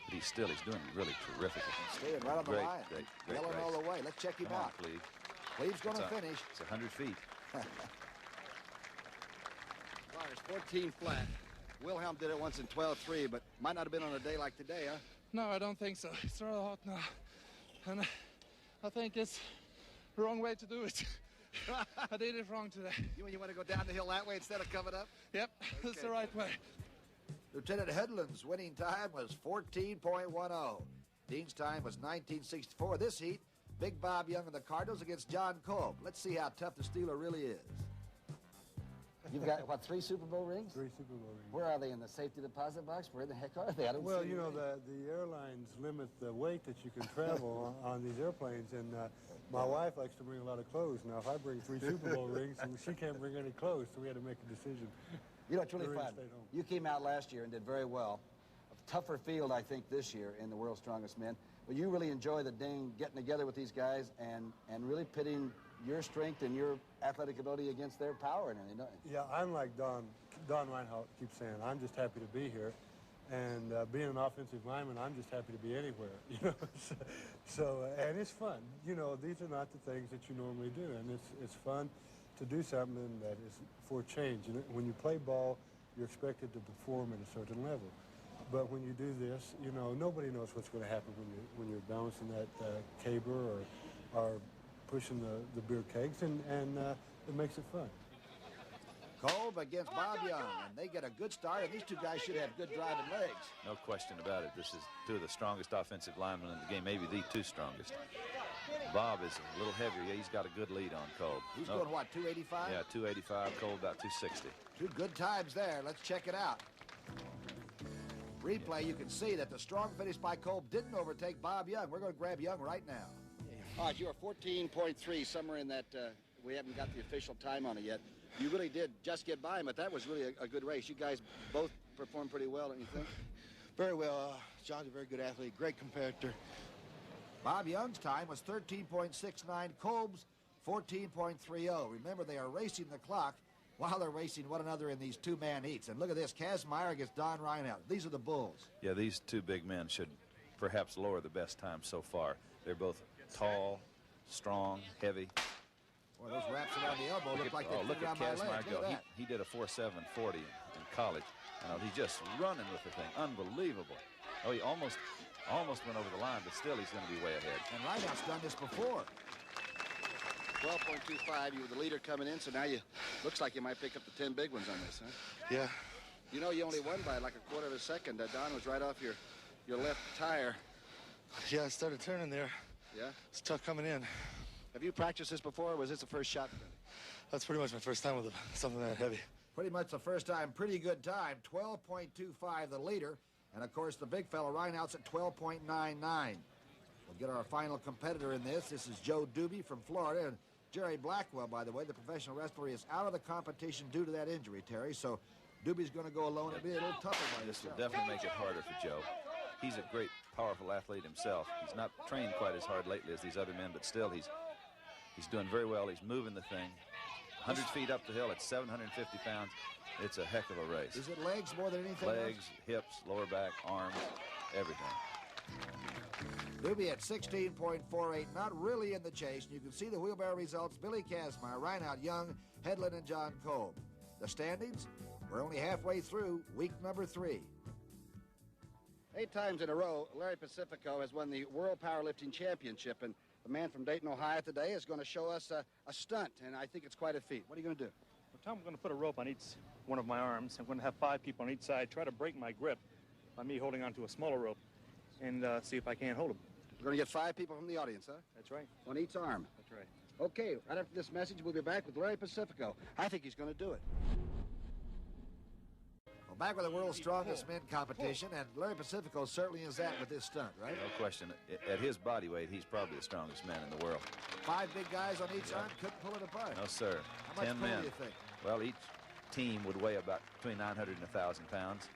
but he's doing really terrific. Staying right on the line. Great Yelling race. all the way. Let's check him Come out. on, Cleve. Cleve's going to finish. It's 100 feet. Lars, 14 flat. Wilhelm did it once in 12.3, but might not have been on a day like today, huh? No, I don't think so. It's rather hot now. And I think it's the wrong way to do it. I did it wrong today. You want to go down the hill that way instead of coming up? Yep, that's the right way. Lieutenant Headland's winning time was 14.10. Dean's time was 19.64. This heat, Big Bob Young and the Cardinals against John Kolb. Let's see how tough the Steeler really is. You've got, what, 3 Super Bowl rings? 3 Super Bowl rings. Where are they, in the safety deposit box? Where the heck are they? I don't Well, see you know, them. the airlines limit the weight that you can travel on these airplanes, and my wife likes to bring a lot of clothes. Now, if I bring 3 Super Bowl rings, and she can't bring any clothes, so we had to make a decision. You know, it's really The rings fun. stayed home. You came out last year and did very well. A tougher field, I think, this year in the World's Strongest Men. But you really enjoy the thing, getting together with these guys and really pitting your strength and your athletic ability against their power and everything, don't you? Yeah, I'm like Don Reinhardt keeps saying, I'm just happy to be here. And being an offensive lineman, I'm just happy to be anywhere, you know. And it's fun. You know, these are not the things that you normally do, and it's fun to do something that is for change. And when you play ball, you're expected to perform at a certain level. But when you do this, you know, nobody knows what's going to happen when you're balancing that caber or pushing the beer kegs, and it makes it fun. Kolb against Bob Young, and they get a good start, and these two guys should have good driving legs. No question about it. This is two of the strongest offensive linemen in the game, maybe the two strongest. Bob is a little heavier. Yeah, he's got a good lead on Kolb. He's going, what, 285? Yeah, 285. Kolb about 260. Two good times there. Let's check it out. Replay, you can see that the strong finish by Kolb didn't overtake Bob Young. We're going to grab Young right now. All right, you are 14.3, somewhere in that. We haven't got the official time on it yet. You really did just get by him, but that was really a good race. You guys both performed pretty well, don't you think? Very well. John's a very good athlete, great competitor. Bob Young's time was 13.69, Kolb's 14.30. Remember, they are racing the clock while they're racing one another in these two-man heats. And look at this, Kazmaier against Don Reinhardt. These are the bulls. Yeah, these two big men should perhaps lower the best time so far. They're both tall, strong, heavy. Boy, those wraps around the elbow look like they look at Kazmaier go. Look at He did a 4.740 in college. He's just running with the thing. Unbelievable. Oh, he almost went over the line, but still he's going to be way ahead. And Reinhardt's done this before. 12.25, you were the leader coming in, so now looks like you might pick up the 10 big ones on this, huh? Yeah. You know, you only won by like a quarter of a second. Don was right off your left tire. Yeah, I started turning there. Yeah? It's tough coming in. Have you practiced this before, or was this the first shot? That's pretty much my first time with something that heavy. Pretty much the first time. Pretty good time. 12.25, the leader. And, of course, the big fella, Reinhardt's at 12.99. We'll get our final competitor in this. This is Joe Doobie from Florida. And Jerry Blackwell, by the way, the professional wrestler, is out of the competition due to that injury, Terry. So Doobie's going to go alone. It'll be a little tougher by This will himself. definitely make it harder for Joe. He's a great, powerful athlete himself. He's not trained quite as hard lately as these other men, but still he's doing very well. He's moving the thing. 100 feet up the hill at 750 pounds. It's a heck of a race. Is it legs more than anything Legs, else? hips, lower back, arms, everything. Doobie at 16.48, not really in the chase. And you can see the wheelbarrow results. Billy Kazmaier, Reinhardt, Young, Headland, and John Kolb. The standings? We're only halfway through week number 3. 8 times in a row, Larry Pacifico has won the World Powerlifting Championship, and the man from Dayton, Ohio today is going to show us a stunt, and I think it's quite a feat. What are you going to do? Well, Tom, I'm going to put a rope on each one of my arms. I'm going to have 5 people on each side try to break my grip by me holding onto a smaller rope and see if I can't hold them. We're going to get 5 people from the audience, huh? That's right. On each arm. That's right. Okay, right after this message, we'll be back with Larry Pacifico. I think he's going to do it. Well, back with the world's strongest men competition, and Larry Pacifico certainly is that with this stunt, right? No question. At his body weight, he's probably the strongest man in the world. 5 big guys on each arm couldn't pull it apart. No, sir. How much 10 pull men. do you think? Well, each team would weigh about between 900 and 1,000 pounds,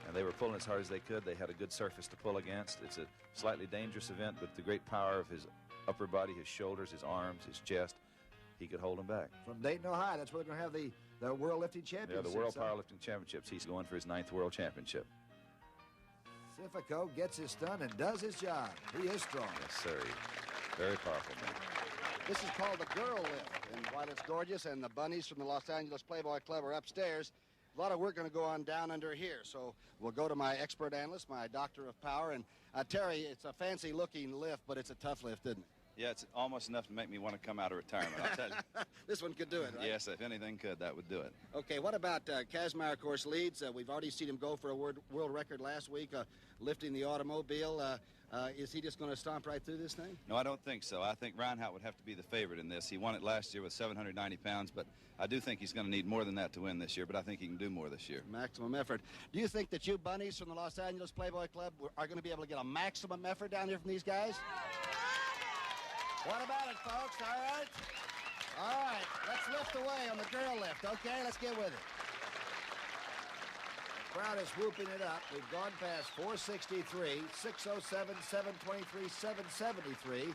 and they were pulling as hard as they could. They had a good surface to pull against. It's a slightly dangerous event, but the great power of his upper body, his shoulders, his arms, his chest, he could hold them back. From Dayton, Ohio, that's where they're going to have the World Lifting Championships. Yeah, the World Powerlifting Championships. He's going for his 9th World Championship. Pacifico gets his stunt and does his job. He is strong. Yes, sir. Very powerful man. This is called the girl lift, and while it's gorgeous and the bunnies from the Los Angeles Playboy Club are upstairs, a lot of work going to go on down under here. So we'll go to my expert analyst, my doctor of power, and Terry, it's a fancy-looking lift, but it's a tough lift, isn't it? Yeah, it's almost enough to make me want to come out of retirement, I'll tell you. This one could do it, right? Yes, if anything could, that would do it. Okay, what about Kazmaier, of course, leads. We've already seen him go for a world record last week, lifting the automobile. Is he just going to stomp right through this thing? No, I don't think so. I think Reinhardt would have to be the favorite in this. He won it last year with 790 pounds, but I do think he's going to need more than that to win this year, but I think he can do more this year. Maximum effort. Do you think that you bunnies from the Los Angeles Playboy Club are going to be able to get a maximum effort down here from these guys? What about it, folks? All right? All right, let's lift away on the girl lift, okay? Let's get with it. The crowd is whooping it up. We've gone past 463, 607, 723, 773.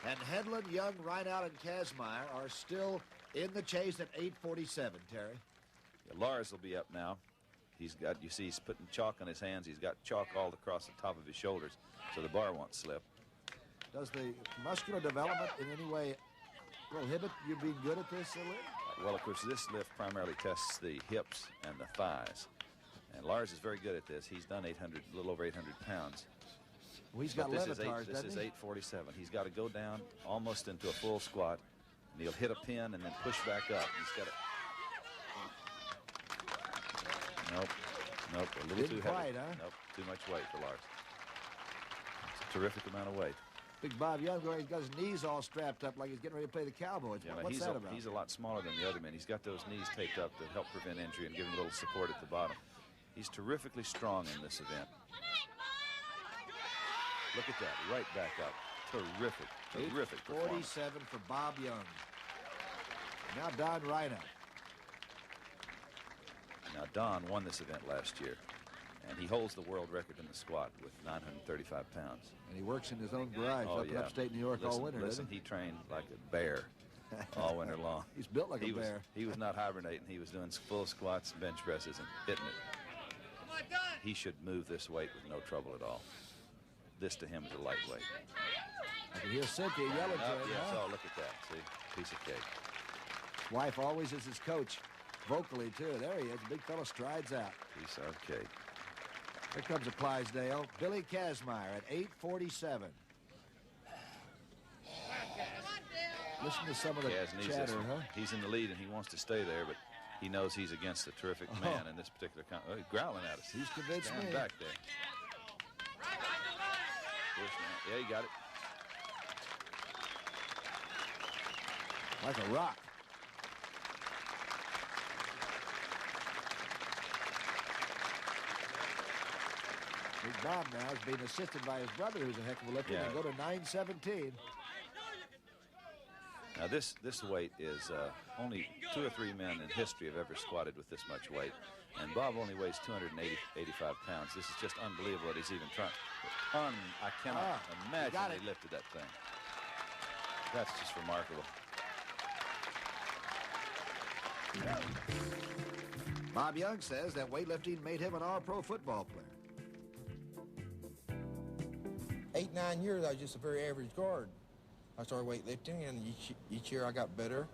And Headland, Young, Reinhardt, and Kazmaier are still in the chase at 847, Terry. Yeah, Lars will be up now. He's got, you see, he's putting chalk on his hands. He's got chalk all across the top of his shoulders, so the bar won't slip. Does the muscular development in any way prohibit you being good at this, Khalid? Well, of course, this lift primarily tests the hips and the thighs. And Lars is very good at this. He's done 800, a little over 800 pounds. Well, he's got levitars, This is 847. He's got to go down almost into a full squat, and he'll hit a pin and then push back up. He's got to... Nope, a little too heavy. Huh? Nope, too much weight for Lars. It's a terrific amount of weight. Big Bob Young, he's got his knees all strapped up like he's getting ready to play the Cowboys. Yeah, What's that about? He's a lot smaller than the other men. He's got those knees taped up to help prevent injury and give him a little support at the bottom. He's terrifically strong in this event. Look at that, right back up. Terrific performance. 47 for Bob Young. Now Don Reinhardt. Now Don won this event last year, and he holds the world record in the squat with 935 pounds. And he works in his own garage up in upstate New York all winter, Listen, he trained like a bear all winter long. He's built like a bear. He was not hibernating. He was doing full squats, bench presses, and hitting it. He should move this weight with no trouble at all. This to him is a lightweight. I can hear Cynthia yelling to him. Yes, oh, look at that. See, piece of cake. His wife always is his coach, vocally too. There he is. The big fella strides out. Piece of cake. Here comes a Clydesdale. Billy Kazmaier at 847. Listen to some of the chatter, huh? He's in the lead, and he wants to stay there, but he knows he's against a terrific man in this particular he's growling at us. He's convinced me. Back there. Yeah, he got it. Like a rock. Big Bob now is being assisted by his brother, who's a heck of a lifter. They go to 917. Now this weight is only 2 or 3 men in history have ever squatted with this much weight, and Bob only weighs 285 pounds. This is just unbelievable that he's even trying. I cannot imagine he lifted that thing. That's just remarkable. Bob Young says that weightlifting made him an all-pro football player. 8, 9 years, I was just a very average guard. I started weightlifting, and each year I got better.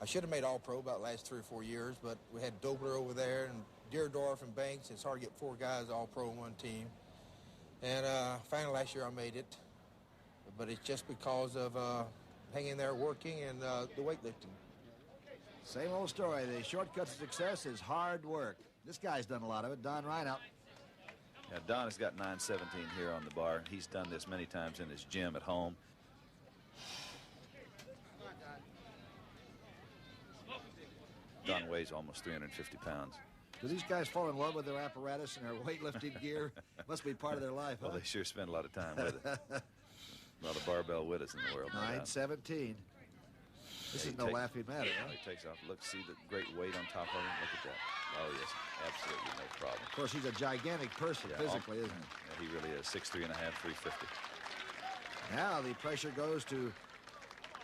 I should have made all-pro about the last 3 or 4 years, but we had Dobler over there and Deerdorf and Banks. It's hard to get 4 guys all-pro in one team. And finally last year I made it, but it's just because of hanging there working and the weightlifting. Same old story. The shortcut to success is hard work. This guy's done a lot of it. Don Reinhardt. Yeah, Don has got 917 here on the bar. He's done this many times in his gym at home. Don weighs almost 350 pounds. Do these guys fall in love with their apparatus and their weightlifting gear? Must be part of their life, huh? Well, they sure spend a lot of time with it. A lot of barbell widows in the world. 917. This is no laughing matter, huh? He takes off. Look, see the great weight on top of him? Look at that. Oh, yes, absolutely no problem. Of course, he's a gigantic person physically, isn't he? Yeah, he really is. 6'3 and a half, 350. Now the pressure goes to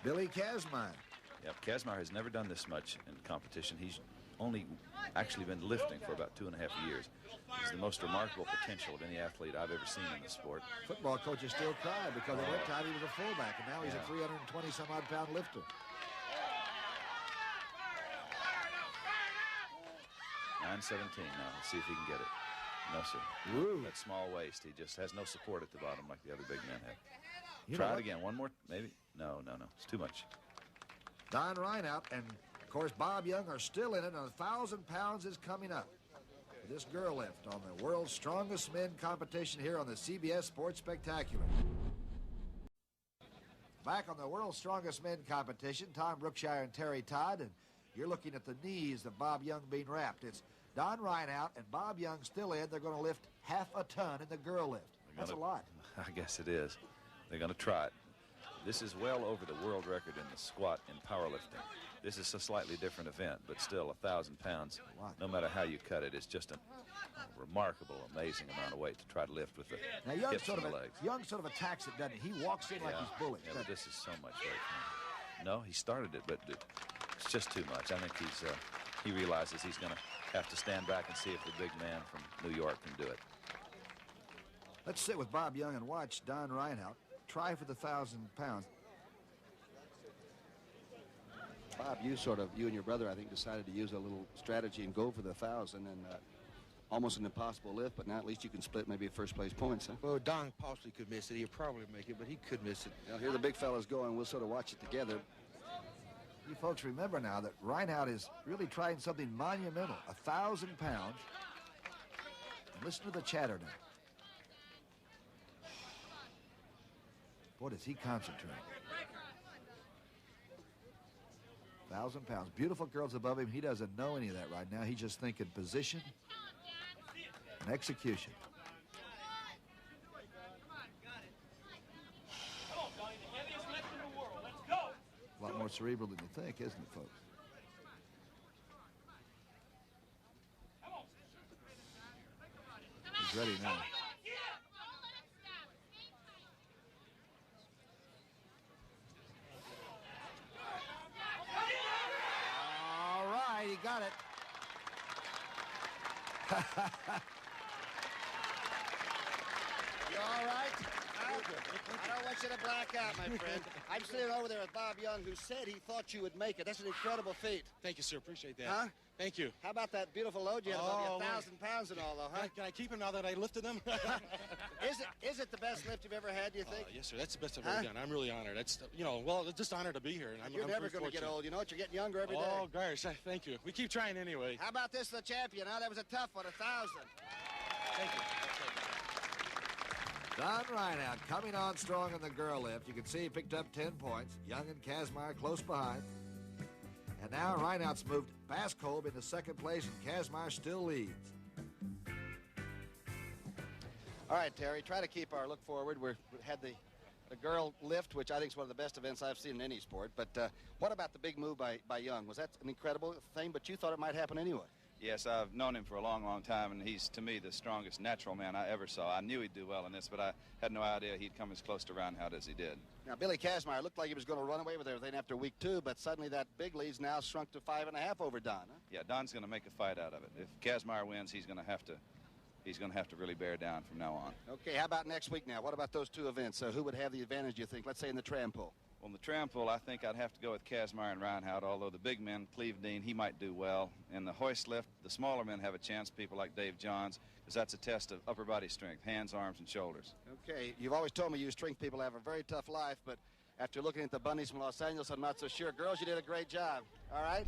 Billy Kazmaier. Yep, Kazmaier has never done this much in competition. He's only actually been lifting for about 2.5 years. He's the most remarkable potential of any athlete I've ever seen in the sport. Football coaches still cry because at one time he was a fullback, and now he's a 320-some-odd pound lifter. 917 now. Let's see if he can get it. No, sir. Ooh. That small waist. He just has no support at the bottom like the other big men have. You Try it again. One more, maybe? No. It's too much. Don Reinhardt and, of course, Bob Young are still in it, and 1,000 pounds is coming up. This girl lift on the world's strongest men competition here on the CBS Sports Spectacular. Back on the world's strongest men competition, Tom Brookshire and Terry Todd, and you're looking at the knees of Bob Young being wrapped. It's Don Reinhardt and Bob Young still in. They're going to lift 1/2 ton in the girl lift. That's a lot. I guess it is. They're going to try it. This is well over the world record in the squat in powerlifting. This is a slightly different event, but still 1,000 pounds, no matter how you cut it, it's just a remarkable, amazing amount of weight to try to lift with the hips and the legs. Young sort of attacks it, doesn't he? He walks in like he's bullish. Yeah, but this is so much weight for him. No, he started it, but it's just too much. I think he realizes he's going to have to stand back and see if the big man from New York can do it. Let's sit with Bob Young and watch Don Reinhardt try for the 1,000 pounds. Bob, you and your brother, I think, decided to use a little strategy and go for the 1,000, and almost an impossible lift, but now at least you can split maybe first-place points, huh? Well, Don possibly could miss it. He'd probably make it, but he could miss it. Now, here the big fellas go, and we'll sort of watch it together. You folks remember now that Reinhardt is really trying something monumental, 1,000 pounds. And listen to the chatter now. Boy, does he concentrate. 1,000 pounds. Beautiful girls above him. He doesn't know any of that right now. He's just thinking position and execution. A lot more cerebral than you think, isn't it, folks? He's ready now. All right, he got it. You all right? I don't want you to black out, my friend. I'm sitting over there with Bob Young, who said he thought you would make it. That's an incredible feat. Thank you, sir. Appreciate that. Huh? Thank you. How about that beautiful load you had above you, 1,000 pounds and all, though, huh? Can I keep him now that I lifted them? Is it the best lift you've ever had, do you think? Yes, sir. That's the best I've ever done. I'm really honored. That's, well, it's just an honor to be here. And You're never going to get old. You know what? You're getting younger every day. Oh, gosh. Thank you. We keep trying anyway. How about this, the champion? Huh? That was a tough one, 1,000. Thank you. Don Reinhardt coming on strong in the girl lift. You can see he picked up 10 points. Young and Kazmaier close behind. And now Reinhardt's moved past Kolb into second place, and Kazmaier still leads. All right, Terry, try to keep our look forward. We had the girl lift, which I think is one of the best events I've seen in any sport. But what about the big move by Young? Was that an incredible thing, but you thought it might happen anyway? Yes, I've known him for a long, long time, and he's, to me, the strongest natural man I ever saw. I knew he'd do well in this, but I had no idea he'd come as close to Reinhardt as he did. Now, Billy Kazmaier looked like he was going to run away with everything after week 2, but suddenly that big lead's now shrunk to 5.5 over Don, huh? Yeah, Don's going to make a fight out of it. If Kazmaier wins, he's going to have to really bear down from now on. Okay, how about next week now? What about those two events? Who would have the advantage, do you think? Let's say in the tram pull. Well, in the tram pull, I think I'd have to go with Kazmaier and Reinhardt, although the big men, Cleve Dean, he might do well. In the hoist lift, the smaller men have a chance, people like Dave Johns, because that's a test of upper body strength, hands, arms, and shoulders. Okay, you've always told me you strength people have a very tough life, but after looking at the bunnies from Los Angeles, I'm not so sure. Girls, you did a great job. All right?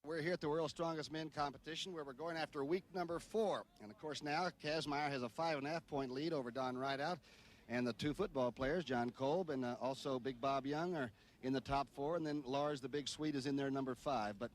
We're here at the World's Strongest Men competition, where we're going after week number 4. And, of course, now Kazmaier has a 5.5-point lead over Don Reinhardt. And the two football players, John Kolb and also Big Bob Young, are in the top 4. And then Lars, the big Swede, is in there number 5. But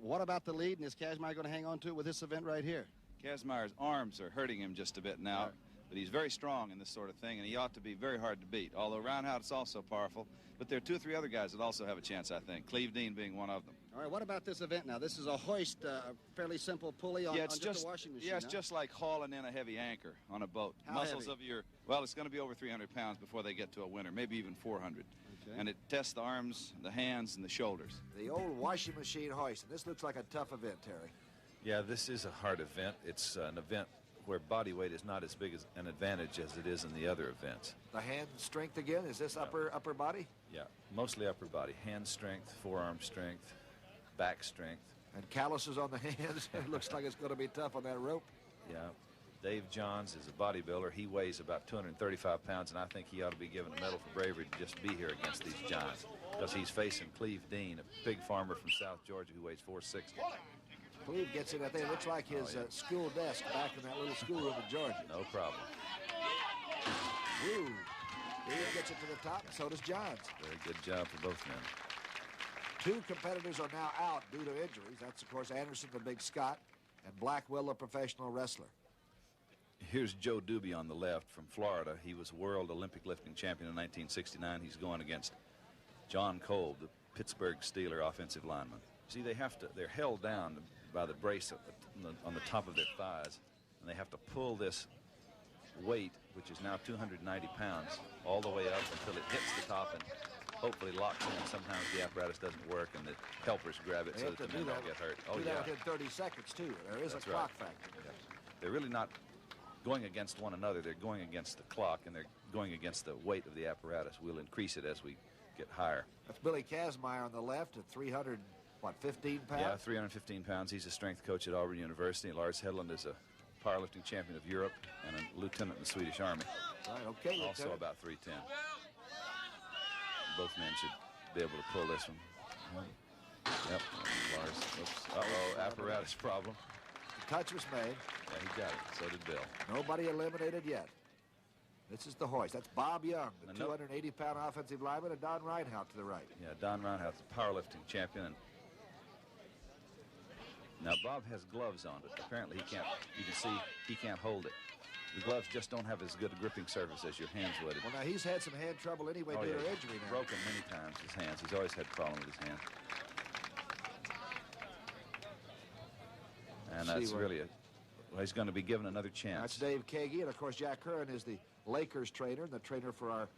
what about the lead? And is Kazmaier going to hang on to it with this event right here? Kazmaier's arms are hurting him just a bit now. Right. But he's very strong in this sort of thing, and he ought to be very hard to beat. Although Reinhardt is also powerful, but there are 2 or 3 other guys that also have a chance, I think. Cleve Dean being one of them. All right, what about this event now? This is a hoist, a fairly simple pulley on, just a washing machine. Yeah, it's just like hauling in a heavy anchor on a boat. How Muscles heavy? of your, well, it's going to be over 300 pounds before they get to a winner, maybe even 400. Okay. And it tests the arms, the hands, and the shoulders. The old washing machine hoist, and this looks like a tough event, Terry. Yeah, this is a hard event. It's an event where body weight is not as big as an advantage as it is in the other events. The hand strength again, is this upper body? Yeah, mostly upper body. Hand strength, forearm strength, back strength. And calluses on the hands. It looks like it's going to be tough on that rope. Yeah. Dave Johns is a bodybuilder. He weighs about 235 pounds, and I think he ought to be given a medal for bravery to just be here against these giants, because he's facing Cleve Dean, a pig farmer from South Georgia who weighs 460. Cleve gets in, I think it looks like his school desk back in that little schoolroom in Georgia. No problem. Woo. Cleve gets it to the top, and so does Johns. Very good job for both men. 2 competitors are now out due to injuries. That's, of course, Anderson, the big Scot, and Blackwell, the professional wrestler. Here's Joe Doobie on the left from Florida. He was world Olympic lifting champion in 1969. He's going against John Kolb, the Pittsburgh Steelers offensive lineman. See, they're held down by the brace on the top of their thighs, and they have to pull this weight, which is now 290 pounds, all the way up until it hits the top and hopefully locks in. Sometimes the apparatus doesn't work, and the helpers grab it so that the men don't get hurt. Do that within 30 seconds, too. There is a clock factor. Yeah. They're really not going against one another. They're going against the clock, and they're going against the weight of the apparatus. We'll increase it as we get higher. That's Billy Kazmaier on the left at 315 pounds? Yeah, 315 pounds. He's a strength coach at Auburn University. Lars Hedlund is a powerlifting champion of Europe and a lieutenant in the Swedish Army. Right, okay. Also Lieutenant. about 310. Both men should be able to pull this one. Yep, Lars. Oops. Uh-oh, apparatus problem. The touch was made. Yeah, he got it. So did Bill. Nobody eliminated yet. This is the hoist. That's Bob Young, the 280-pound offensive lineman, and Don Reinhout to the right. Yeah, Don Reinhout, the powerlifting champion. And now Bob has gloves on, but apparently he can't. You can see he can't hold it. The gloves just don't have as good a gripping surface as your hands would. Well, now he's had some hand trouble anyway due to injury now. Broken many times his hands. He's always had a problem with his hands. And that's really well, he's going to be given another chance. That's Dave Kagi, and of course Jack Curran is the Lakers trainer and the trainer for our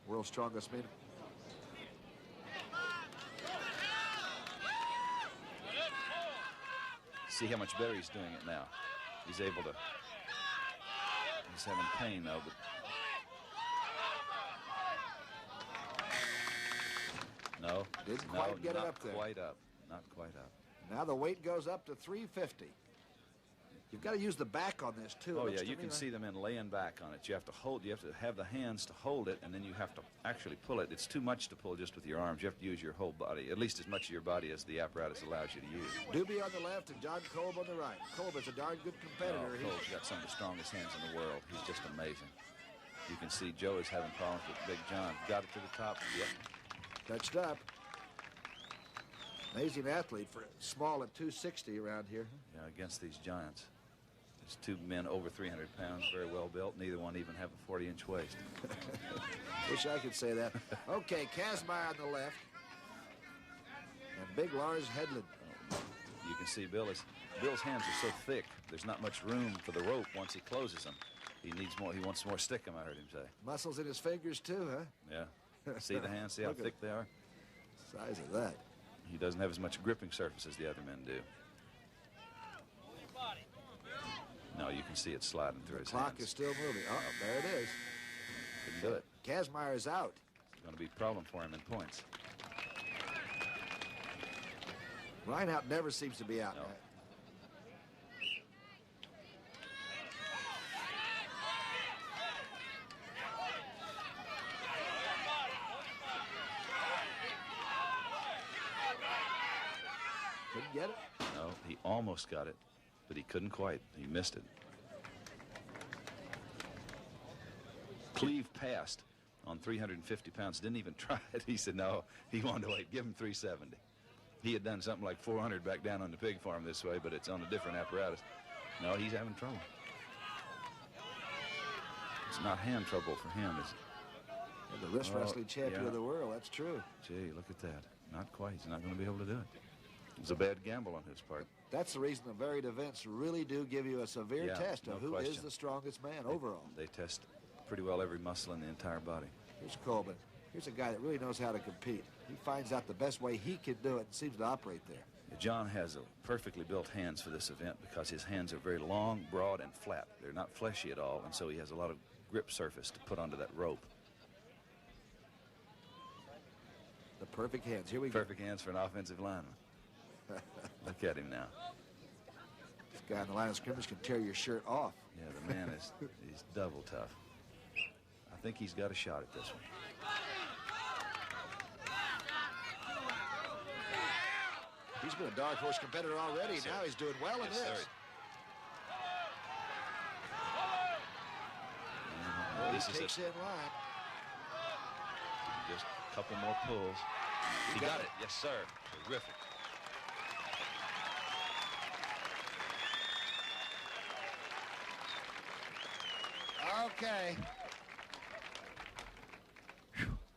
world's strongest men. See how much better he's doing it now. He's able to. He's having pain though, but no, didn't quite get it up there. Not quite up. Not quite up. Now the weight goes up to 350. You've got to use the back on this too. Oh yeah, you can see the men laying back on it. You have to hold. You have to have the hands to hold it, and then you have to actually pull it. It's too much to pull just with your arms. You have to use your whole body, at least as much of your body as the apparatus allows you to use. Doobie on the left and John Kolb on the right. Kolb is a darn good competitor. Kolb's got some of the strongest hands in the world. He's just amazing. You can see Joe is having problems with Big John. Got it to the top. Yep. Touched up. Amazing athlete for small at 260 around here. Yeah, against these giants. There's two men over 300 pounds, very well built. Neither one even have a 40-inch waist. Wish I could say that. Okay, Kazmaier on the left. And big Lars Hedlund. You can see Bill's hands are so thick, there's not much room for the rope once he closes them. He needs more. He wants more stickum, I heard him say. Muscles in his fingers, too, huh? Yeah. See the hands? See how thick they are? Size of that. He doesn't have as much gripping surface as the other men do. No, you can see it sliding through his hands. The clock is still moving. Oh, there it is. Couldn't do it. Kazmaier is out. It's going to be a problem for him in points. Reinhout never seems to be out. No. Couldn't get it? No, he almost got it, but he couldn't quite. He missed it. Cleve passed on 350 pounds, didn't even try it. He said no, he wanted to wait, give him 370. He had done something like 400 back down on the pig farm this way, but it's on a different apparatus. No, he's having trouble. It's not hand trouble for him, is it? And the wrist wrestling champion of the world, that's true. Gee, look at that. Not quite. He's not going to be able to do it. It was a bad gamble on his part. That's the reason the varied events really do give you a severe test of who is the strongest man overall. They test pretty well every muscle in the entire body. Here's Coleman. Here's a guy that really knows how to compete. He finds out the best way he can do it and seems to operate there. John has a perfectly built hands for this event because his hands are very long, broad, and flat. They're not fleshy at all, and so he has a lot of grip surface to put onto that rope. The perfect hands. Here we go. Perfect hands for an offensive lineman. Look at him now. This guy on the line of scrimmage can tear your shirt off. Yeah, the man he's double tough. I think he's got a shot at this one. He's been a dark horse competitor already. Yes, now he's doing well in this. He takes in line. Just a couple more pulls. He got it. Yes, sir. Terrific. Okay.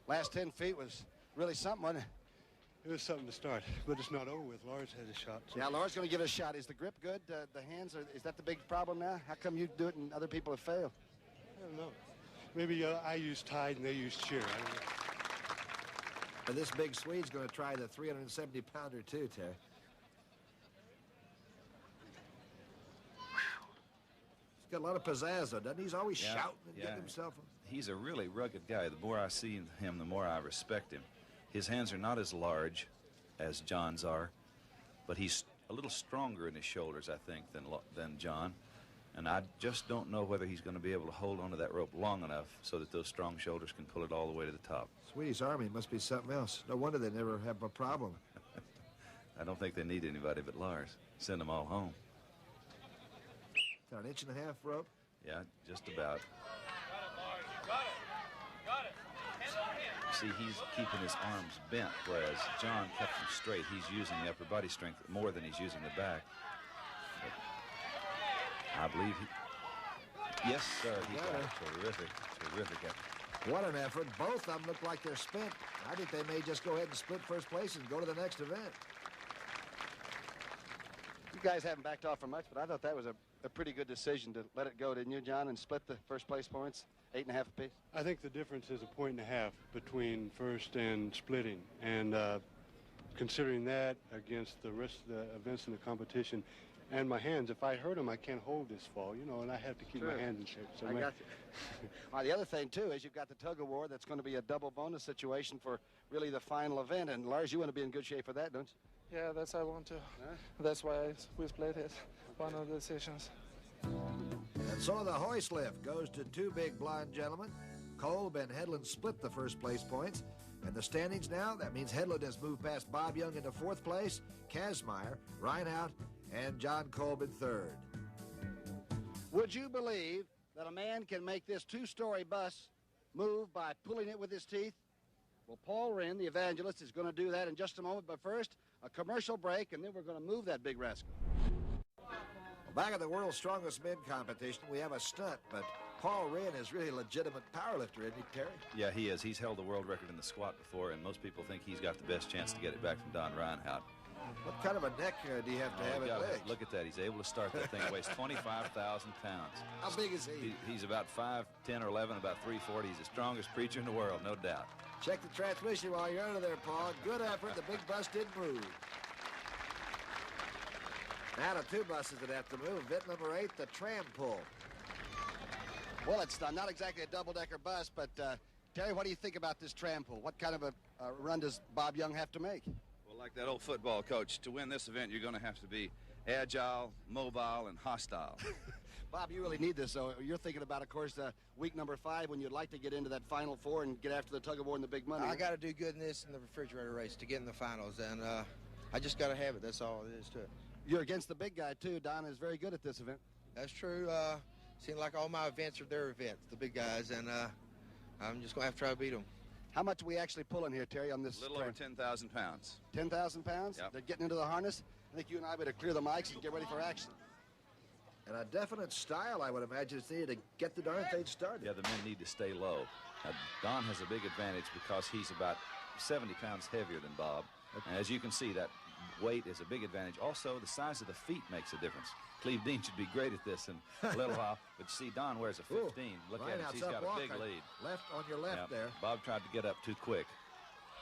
Last 10 feet was really something, wasn't it? It was something to start, but it's not over with. Lars has a shot. So. Yeah, Lars going to give it a shot. Is the grip good? The hands, is that the big problem now? How come you do it and other people have failed? I don't know. Maybe I use Tide and they use Cheer. I don't know. And this big Swede's going to try the 370-pounder too, Terry. got a lot of pizzazz, though, doesn't he? He's always shouting and getting himself. He's a really rugged guy. The more I see him, the more I respect him. His hands are not as large as John's are, but he's a little stronger in his shoulders, I think, than John. And I just don't know whether he's going to be able to hold onto that rope long enough so that those strong shoulders can pull it all the way to the top. Swedish Army must be something else. No wonder they never have a problem. I don't think they need anybody but Lars. Send them all home. Is that an inch and a half rope? Yeah, just about. Got it. See, he's keeping his arms bent, whereas John kept them straight. He's using the upper body strength more than he's using the back. But I believe he... Yes, sir, he got it. Terrific effort. What an effort. Both of them look like they're spent. I think they may just go ahead and split first place and go to the next event. You guys haven't backed off for much, but I thought that was a pretty good decision to let it go, didn't you, John, and split the first place points, 8.5 apiece? I think the difference is 1.5 between first and splitting. And considering that against the rest of the events in the competition, and my hands, if I hurt them, I can't hold this fall, you know, and I have to keep my hands in shape. So I got you. Well, the other thing, too, is you've got the tug of war. That's going to be a double bonus situation for really the final event. And, Lars, you want to be in good shape for that, don't you? Yeah, that's I want to. Huh? That's why we split it. One of the decisions. And so the hoist lift goes to two big blonde gentlemen. Kolb and Hedlund split the first place points. And the standings now, that means Hedlund has moved past Bob Young into fourth place, Kazmaier, Reinhardt, and John Kolb in third. Would you believe that a man can make this two-story bus move by pulling it with his teeth? Well, Paul Wren, the evangelist, is going to do that in just a moment. But first, a commercial break, and then we're going to move that big rascal. Well, back at the World's Strongest Men competition, we have a stunt, but Paul Wren is really a legitimate powerlifter, isn't he, Terry? Yeah, he is. He's held the world record in the squat before, and most people think he's got the best chance to get it back from Don Reinhardt. What kind of a neck do you have to have at legs? Look at that. He's able to start that thing. Weighs 25,000 pounds. How big is he? He's about 5'10" or 11, about 340. He's the strongest preacher in the world, no doubt. Check the transmission while you're under there, Paul. Good effort. The big bus didn't move. Now the two buses that have to move. Event number 8, the tram pull. Well, it's not exactly a double-decker bus, but Terry, what do you think about this tram pull? What kind of a run does Bob Young have to make? Well, like that old football coach, to win this event, you're going to have to be agile, mobile, and hostile. Bob, you really need this, so you're thinking about, of course, week number 5 when you'd like to get into that Final Four and get after the tug-of-war and the big money. I got to do good in this in the refrigerator race to get in the finals, and I just got to have it. That's all it is to it. You're against the big guy, too. Don is very good at this event. That's true. Seems like all my events are their events, the big guys, and I'm just going to have to try to beat them. How much are we actually pulling here, Terry, on this? A little over 10,000 pounds. 10,000 pounds? Yep. They're getting into the harness. I think you and I better clear the mics and get ready for action. And a definite style, I would imagine, is needed to get the darn thing started. Yeah, the men need to stay low. Now, Don has a big advantage because he's about 70 pounds heavier than Bob. And as you can see, that weight is a big advantage. Also, the size of the feet makes a difference. Cleve Dean should be great at this in a little while. But you see, Don wears a 15. Look at him. He's got a big lead. Left on your left there. Bob tried to get up too quick.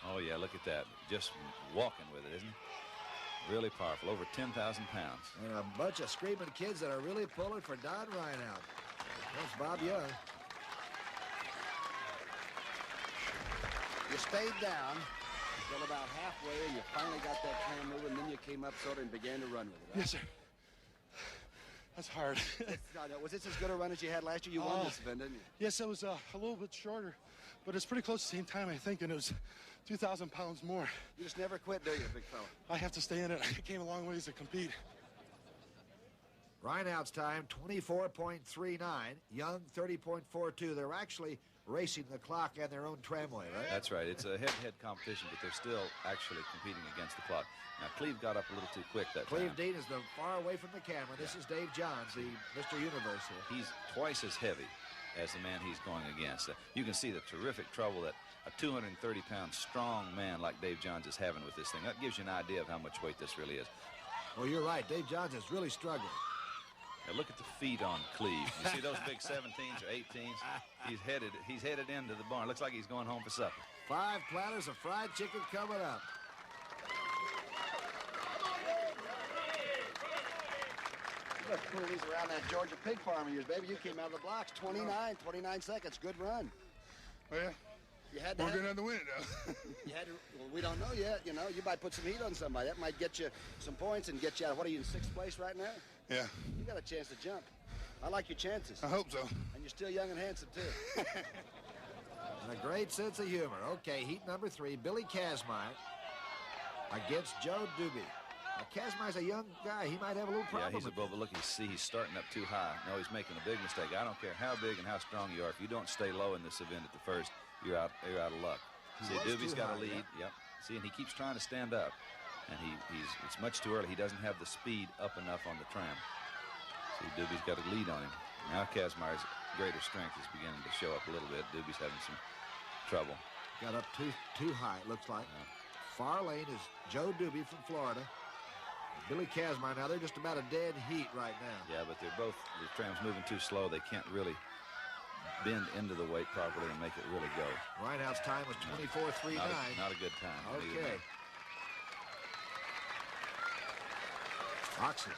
Oh, yeah, look at that. Just walking with it, isn't he? Really powerful. Over 10,000 pounds. And a bunch of screaming kids that are really pulling for Don Reinhardt. That's Bob Young. You stayed down until about halfway, and you finally got that tram moving, and then you came up sort of and began to run with it. Right? Yes, sir. That's hard. Was this as good a run as you had last year? You won this event, didn't you? Yes, it was a little bit shorter, but it's pretty close to the same time, I think, and it was 2,000 pounds more. You just never quit, do you, big fella? I have to stay in it. I came a long ways to compete. Reinhardt's time, 24.39. Young, 30.42. They're actually racing the clock and their own tramway, right? That's right. It's a head-to-head competition, but they're still actually competing against the clock. Now, Cleve got up a little too quick that time. Cleve Dean is far away from the camera. This is Dave Johns, the Mr. Universe here. He's twice as heavy as the man he's going against. You can see the terrific trouble that a 230-pound strong man like Dave Johns is having with this thing. That gives you an idea of how much weight this really is. Oh, you're right. Dave Johns is really struggling. Now look at the feet on Cleve. You see those big 17s or 18s? He's headed into the barn. Looks like he's going home for supper. 5 platters of fried chicken coming up. Coolies around that Georgia pig farm of yours, baby. You came out of the blocks. 29 seconds. Good run. Well, you had to we're going to win it, though. You had to, well, we don't know yet. You know, you might put some heat on somebody. That might get you some points and get you out. What are you, in 6th place right now? Yeah. You got a chance to jump. I like your chances. I hope so. And you're still young and handsome, too. And a great sense of humor. Okay, heat number 3, Billy Kazmaier against Joe Doobie. Now, Kazmaier's a young guy. He might have a little problem. Yeah, he's above. Look, he's starting up too high. No, he's making a big mistake. I don't care how big and how strong you are. If you don't stay low in this event at the first, you're out of luck. See, Doobie's got a lead. Yep. See, and he keeps trying to stand up. And it's much too early. He doesn't have the speed up enough on the tram. See, Doobie's got a lead on him. Now Kazmaier's greater strength is beginning to show up a little bit. Doobie's having some trouble. Got up too high, it looks like. Far lane is Joe Doobie from Florida. Billy Kazmaier, now they're just about a dead heat right now. Yeah, but they're both, the tram's moving too slow. They can't really bend into the weight properly and make it really go. Rineout's time was 24:39. Not a good time. Okay. Oxygen.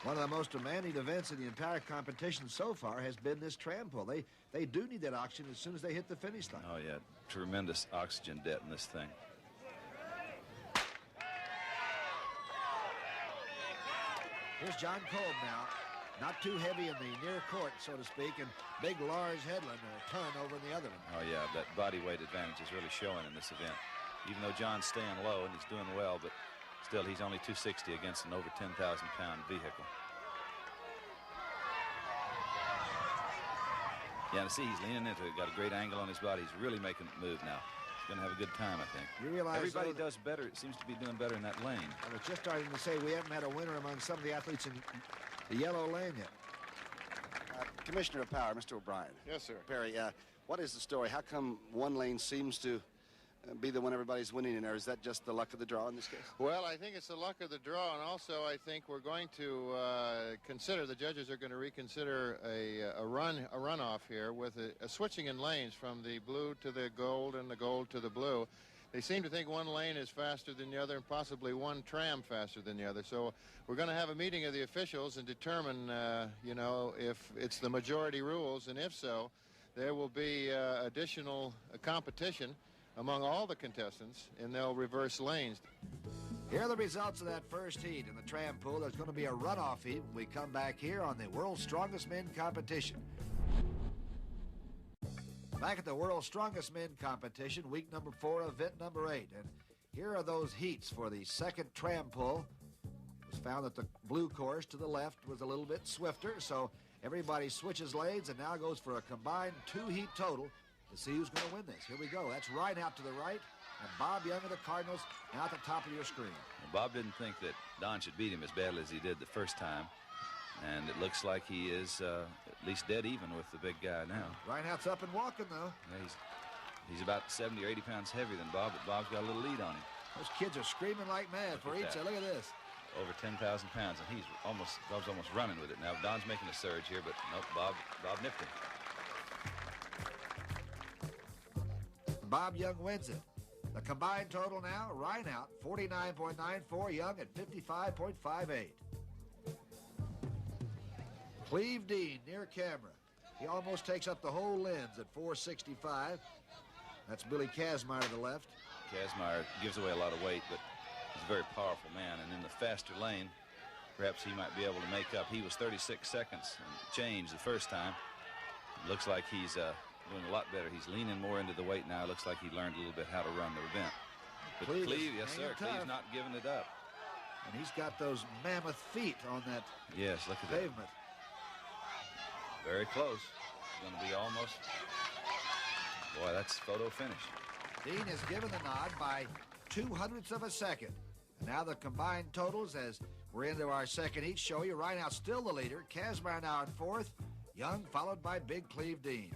One of the most demanding events in the entire competition so far has been this tram pull. They do need that oxygen as soon as they hit the finish line. Oh, yeah. Tremendous oxygen debt in this thing. Here's John Kolb now. Not too heavy in the near court, so to speak, and big Lars Hedlund a ton over in the other one. Oh, yeah, that body weight advantage is really showing in this event. Even though John's staying low and he's doing well, but still, he's only 260 against an over 10,000-pound vehicle. Yeah, and see, he's leaning into it. Got a great angle on his body. He's really making it move now. He's going to have a good time, I think. You realize everybody does better. It seems to be doing better in that lane. I was just starting to say we haven't had a winner among some of the athletes in the yellow lane yet. Commissioner of Power, Mr. O'Brien. Yes, sir. Perry, what is the story? How come one lane seems to be the one everybody's winning in, or is that just the luck of the draw in this case? Well, I think it's the luck of the draw, and also I think we're going to consider, the judges are going to reconsider a runoff here with a switching in lanes from the blue to the gold and the gold to the blue. They seem to think one lane is faster than the other and possibly one tram faster than the other. So we're going to have a meeting of the officials and determine, you know, if it's the majority rules, and if so, there will be additional competition among all the contestants, and they'll reverse lanes. Here are the results of that first heat in the tram pool. There's going to be a runoff heat when we come back here on the World's Strongest Men competition. Back at the World's Strongest Men competition, week number 4, event number 8. And here are those heats for the second tram pull. It was found that the blue course to the left was a little bit swifter, so everybody switches lanes and now goes for a combined 2-heat total to see who's going to win this. Here we go. That's Rineout to the right, and Bob Young of the Cardinals now at the top of your screen. Well, Bob didn't think that Don should beat him as badly as he did the first time, and it looks like he is at least dead even with the big guy now. Rineout's up and walking, though. Yeah, he's about 70 or 80 pounds heavier than Bob, but Bob's got a little lead on him. Those kids are screaming like mad for each. Look at this. Over 10,000 pounds, and Bob's almost running with it now. Don's making a surge here, but nope, Bob nipped him. Bob Young wins it. The combined total now, Rineout 49.94, Young at 55.58. Cleve Dean near camera. He almost takes up the whole lens at 465. That's Billy Kazmaier to the left. Kazmaier gives away a lot of weight, but he's a very powerful man, and in the faster lane, perhaps he might be able to make up. He was 36 seconds and change the first time. It looks like he's doing a lot better. He's leaning more into the weight now. It looks like he learned a little bit how to run the event. But Cleve, yes, sir. Cleve's not giving it up. And he's got those mammoth feet on that look at pavement. That. Very close. It's going to be almost. Boy, that's photo finish. Dean is given the nod by 0.02 of a second. And now the combined totals as we're into our second heat show you. Rineout still the leader. Kazmaier now in 4th. Young followed by Big Cleve Dean.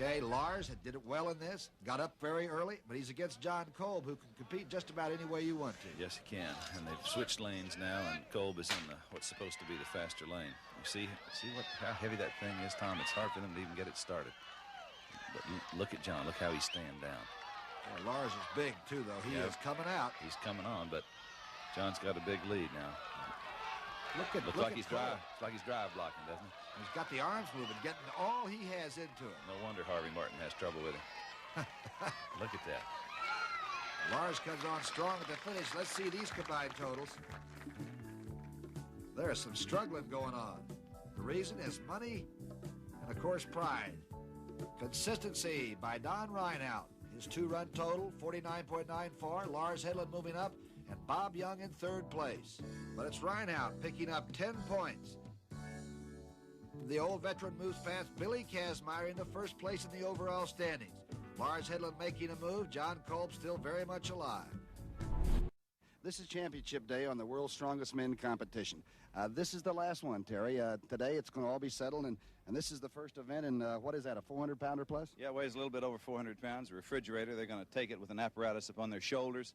Okay, Lars did it well in this. Got up very early, but he's against John Kolb, who can compete just about any way you want to. Yes, he can. And they've switched lanes now, and Kolb is in what's supposed to be the faster lane. You see how heavy that thing is, Tom? It's hard for them to even get it started. But look at John. Look how he's staying down. Well, Lars is big, too, though. He is coming out. He's coming on, but John's got a big lead now. Looks like he's drive blocking, doesn't he? He's got the arms moving, getting all he has into it. No wonder Harvey Martin has trouble with him. Look at that. Lars comes on strong at the finish. Let's see these combined totals. There's some struggling going on. The reason is money and, of course, pride. Consistency by Don Reinhardt. His 2-run total, 49.94. Lars Hedlund moving up, and Bob Young in 3rd place. But it's Reinhardt picking up 10 points. The old veteran moves past Billy Kazmaier into 1st place in the overall standings. Lars Hedlund making a move. John Kolb still very much alive. This is championship day on the world's strongest men competition. This is the last one, Terry. Today it's going to all be settled, and this is the first event in, what is that, a 400-pounder plus? Yeah, it weighs a little bit over 400 pounds. A refrigerator, they're going to take it with an apparatus upon their shoulders,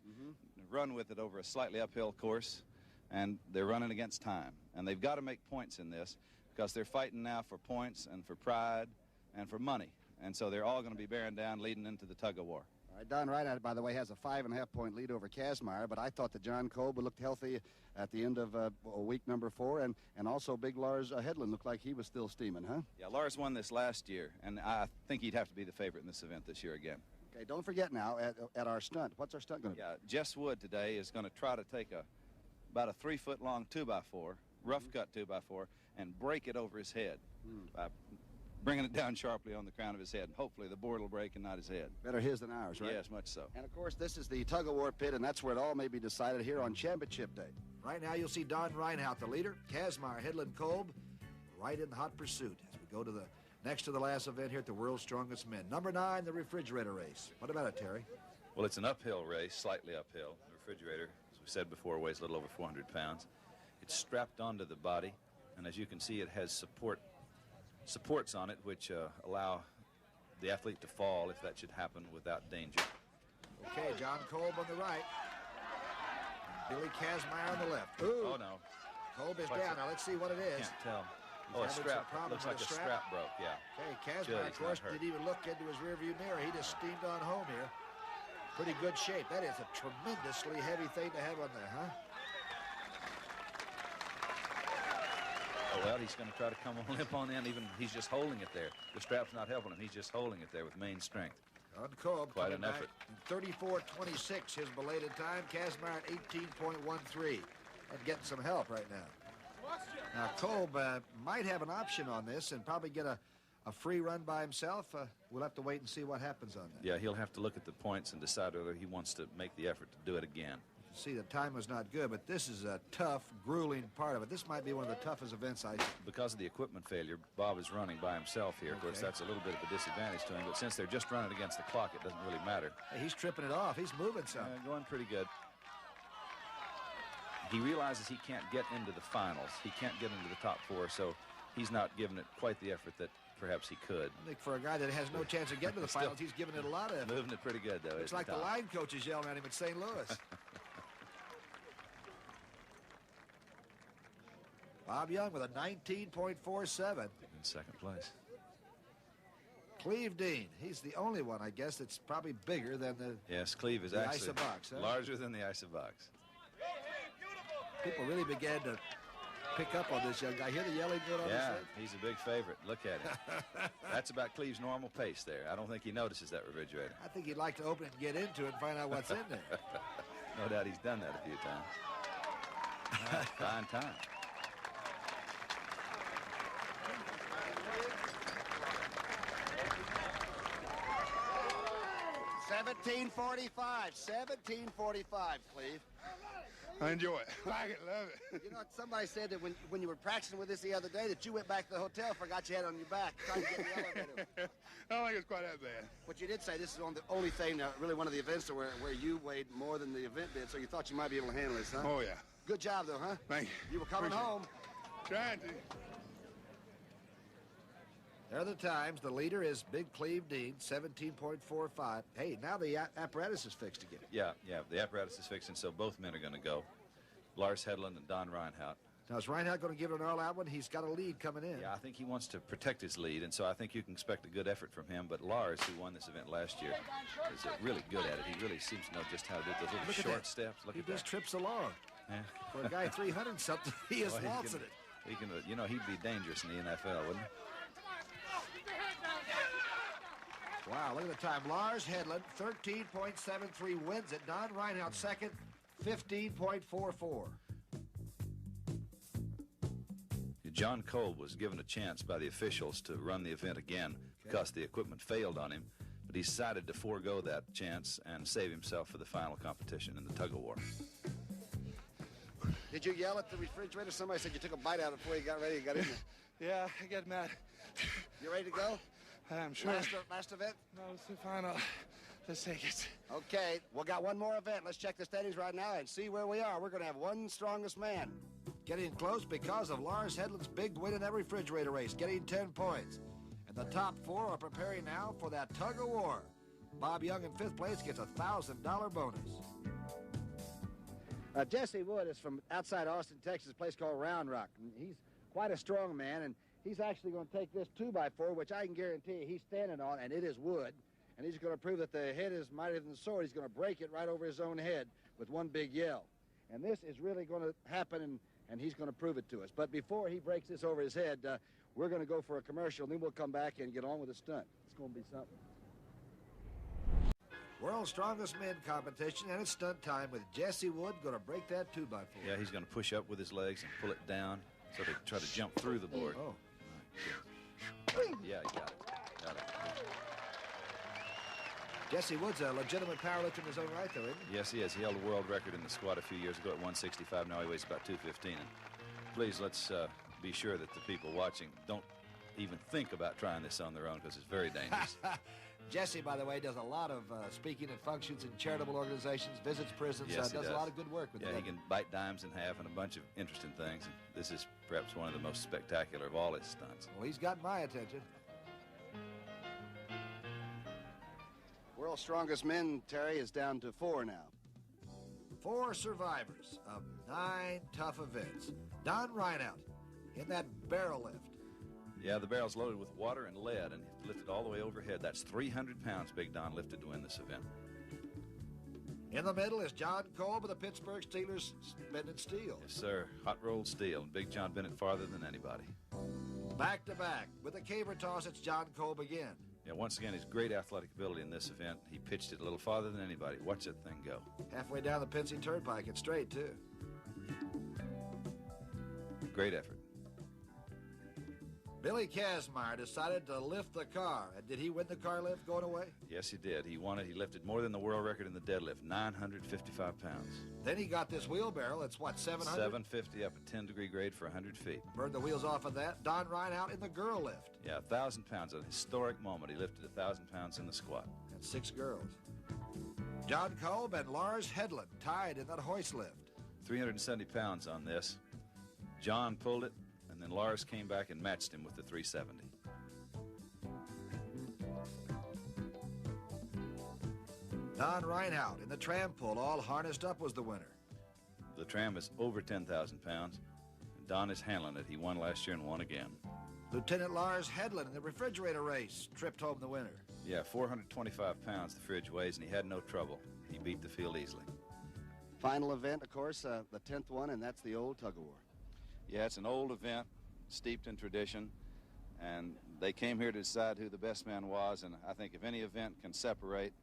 run with it over a slightly uphill course, and they're running against time. And they've got to make points in this because they're fighting now for points and for pride and for money. And so they're all going to be bearing down leading into the tug-of-war. All right, Don Reinhardt, by the way, has a 5.5-point lead over Kazmaier, but I thought that John Kolb looked healthy at the end of week number 4, and also big Lars Hedlund looked like he was still steaming, huh? Yeah, Lars won this last year, and I think he'd have to be the favorite in this event this year again. Okay, don't forget now, at our stunt, what's our stunt going to be? Yeah, Jess Wood today is going to try to take about a 3-foot-long 2x4, rough-cut 2x4, and break it over his head by bringing it down sharply on the crown of his head. And hopefully the board will break and not his head. Better his than ours, right? Yes, much so. And, of course, this is the tug-of-war pit, and that's where it all may be decided here on Championship Day. Right now you'll see Don Reinhardt, the leader, Kazmaier, Hedlund, Kolb, right in hot pursuit as we go to the next to the last event here at the World's Strongest Men. Number 9, the refrigerator race. What about it, Terry? Well, it's an uphill race, slightly uphill. The refrigerator, as we said before, weighs a little over 400 pounds. It's strapped onto the body, and as you can see, it has supports on it which allow the athlete to fall if that should happen without danger. Okay, John Kolb on the right. Billy Kazmaier on the left. Ooh. Oh, no. Kolb is down. Now, let's see what it is. Can't tell. He's a strap. Looks like a strap broke, yeah. Okay, Kazmaier, of course, didn't even look into his rearview mirror. He just steamed on home here. Pretty good shape. That is a tremendously heavy thing to have on there, huh? Oh, well, he's going to try to come on limp on in. Even he's just holding it there. The strap's not helping him. He's just holding it there with main strength. On Kolb, quite an effort. 34.26, his belated time. Kazmaier at 18.13, and getting some help right now. Now, Kolb might have an option on this and probably get a free run by himself. We'll have to wait and see what happens on that. Yeah, he'll have to look at the points and decide whether he wants to make the effort to do it again. See, the time was not good, but this is a tough, grueling part of it. This might be one of the toughest events I see. Because of the equipment failure, Bob is running by himself here. Of course, that's a little bit of a disadvantage to him, but since they're just running against the clock, it doesn't really matter. Hey, he's tripping it off. He's moving some. Going pretty good. He realizes he can't get into the finals. He can't get into the top 4, so he's not giving it quite the effort that perhaps he could. I think for a guy that has no chance of getting to the finals, he's giving it a lot of effort. Moving it pretty good, though. It's like the line coach is yelling at him at St. Louis. Bob Young with a 19.47. In second place. Cleve Dean, he's the only one, I guess, that's probably bigger than the Yes, Cleve is actually Isobox, huh? larger than the Isobox. People really began to pick up on this young guy. Hear the yelling going on his head? He's a big favorite. Look at him. That's about Cleve's normal pace there. I don't think he notices that refrigerator. I think he'd like to open it and get into it and find out what's in there. No doubt he's done that a few times. Fine time. 17:45, 17:45, Cleve. I enjoy it. Like it, love it. You know, somebody said that when you were practicing with this the other day that you went back to the hotel, forgot you had it on your back, trying to get in the elevator. I don't think it's quite that bad. But you did say this is the only thing, really one of the events where you weighed more than the event did, so you thought you might be able to handle this, huh? Oh, yeah. Good job, though, huh? Thank you. You were coming home. Trying to. There are the times. The leader is Big Cleve Dean, 17.45. Hey, now the apparatus is fixed again. Yeah, the apparatus is fixed, and so both men are going to go. Lars Hedlund and Don Reinhardt. Now, is Reinhardt going to give it an all-out one? He's got a lead coming in. Yeah, I think he wants to protect his lead, and so I think you can expect a good effort from him. But Lars, who won this event last year, is really good at it. He really seems to know just how to do those little short steps. He just trips along. Yeah. For a guy 300 something, he is waltzing it. He can, you know, he'd be dangerous in the NFL, wouldn't he? Wow, look at the time. Lars Hedlund, 13.73, wins it. Don Reinhardt, second, 15.44. John Kolb was given a chance by the officials to run the event again because the equipment failed on him, but he decided to forego that chance and save himself for the final competition in the tug-of-war. Did you yell at the refrigerator? Somebody said you took a bite out before you got ready. You got in there. Yeah, I get mad. You ready to go? I'm sure. Last event? No, it's the final. Let's take it. Okay, we got one more event. Let's check the standings right now and see where we are. We're going to have one strongest man. Getting close because of Lars Hedlund's big win in that refrigerator race, getting 10 points. And the top four are preparing now for that tug-of-war. Bob Young in fifth place gets a $1,000 bonus. Jesse Wood is from outside Austin, Texas, a place called Round Rock. And he's quite a strong man, and he's actually going to take this 2x4, which I can guarantee you he's standing on, and it is wood. And he's going to prove that the head is mightier than the sword. He's going to break it right over his own head with one big yell. And this is really going to happen, and he's going to prove it to us. But before he breaks this over his head, we're going to go for a commercial, and then we'll come back and get on with the stunt. It's going to be something. World's Strongest Men competition, and it's stunt time with Jesse Wood going to break that 2x4. Yeah, he's going to push up with his legs and pull it down so they try to jump through the board. Oh. Yeah, he got it. Got it. Jesse Wood's a legitimate powerlifter in his own right, though, isn't he? Yes, he is. He held a world record in the squat a few years ago at 165. Now he weighs about 215. And please, let's be sure that the people watching don't even think about trying this on their own because it's very dangerous. Jesse, by the way, does a lot of speaking at functions in charitable organizations, visits prisons, Yes, does a lot of good work with Yeah, them. he can bite dimes in half and a bunch of interesting things. And this is perhaps one of the most spectacular of all his stunts. Well, he's got my attention. World's Strongest Men, Terry, is down to 4 now. 4 survivors of 9 tough events. Don Reinhardt in that barrel lift. Yeah, the barrel's loaded with water and lead and lifted all the way overhead. That's 300 pounds Big Don lifted to win this event. In the middle is John Kolb of the Pittsburgh Steelers, bending steel. Yes, sir. Hot rolled steel. And Big John Bennett farther than anybody. Back to back. With the caber toss, it's John Kolb again. Yeah, once again, his great athletic ability in this event. He pitched it a little farther than anybody. Watch that thing go. Halfway down the Pincy Turnpike, it's straight, too. Great effort. Billy Kazmaier decided to lift the car. And did he win the car lift going away? Yes, he did. He won it. He lifted more than the world record in the deadlift, 955 pounds. Then he got this wheelbarrow. It's what, 700? 750 up a 10-degree grade for 100 feet. Burned the wheels off of that. Don Reinhardt in the girl lift. Yeah, 1,000 pounds. A historic moment. He lifted 1,000 pounds in the squat. And 6 girls. John Kolb and Lars Hedlund tied in that hoist lift. 370 pounds on this. John pulled it, and then Lars came back and matched him with the 370. Don Reinhardt in the tram pull, all harnessed up, was the winner. The tram is over 10,000 pounds. And Don is handling it. He won last year and won again. Lieutenant Lars Hedlund in the refrigerator race tripped home the winner. Yeah, 425 pounds the fridge weighs, and he had no trouble. He beat the field easily. Final event, of course, the 10th one, and that's the old tug-of-war. Yeah, it's an old event, steeped in tradition, and they came here to decide who the best man was, and I think if any event can separate,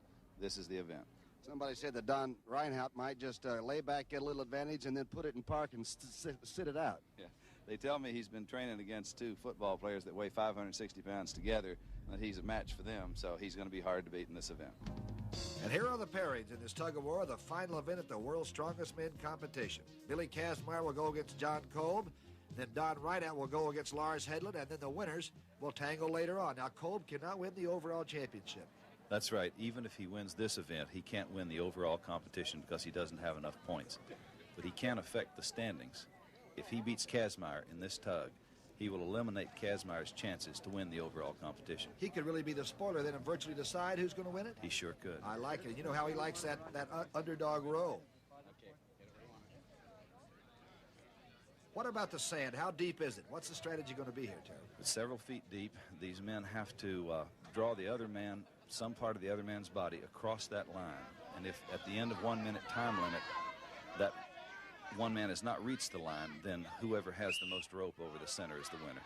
this is the event. Somebody said that Don Reinhardt might just lay back, get a little advantage, and then put it in park and sit it out. Yeah, they tell me he's been training against 2 football players that weigh 560 pounds together, and that he's a match for them, so he's going to be hard to beat in this event. And here are the pairings in this tug-of-war, the final event at the World's Strongest Men competition. Billy Kazmaier will go against John Kolb, then Don Reinhardt will go against Lars Hedlund, and then the winners will tangle later on. Now, Kolb cannot win the overall championship. That's right. Even if he wins this event, he can't win the overall competition because he doesn't have enough points. But he can affect the standings. If he beats Kazmaier in this tug, he will eliminate Kazmaier's chances to win the overall competition. He could really be the spoiler then and virtually decide who's going to win it? He sure could. I like it. You know how he likes that underdog role. What about the sand? How deep is it? What's the strategy going to be here, Terry? It's several feet deep. These men have to draw the other man, some part of the other man's body, across that line. And if at the end of 1 minute time limit, that one man has not reached the line, then whoever has the most rope over the center is the winner.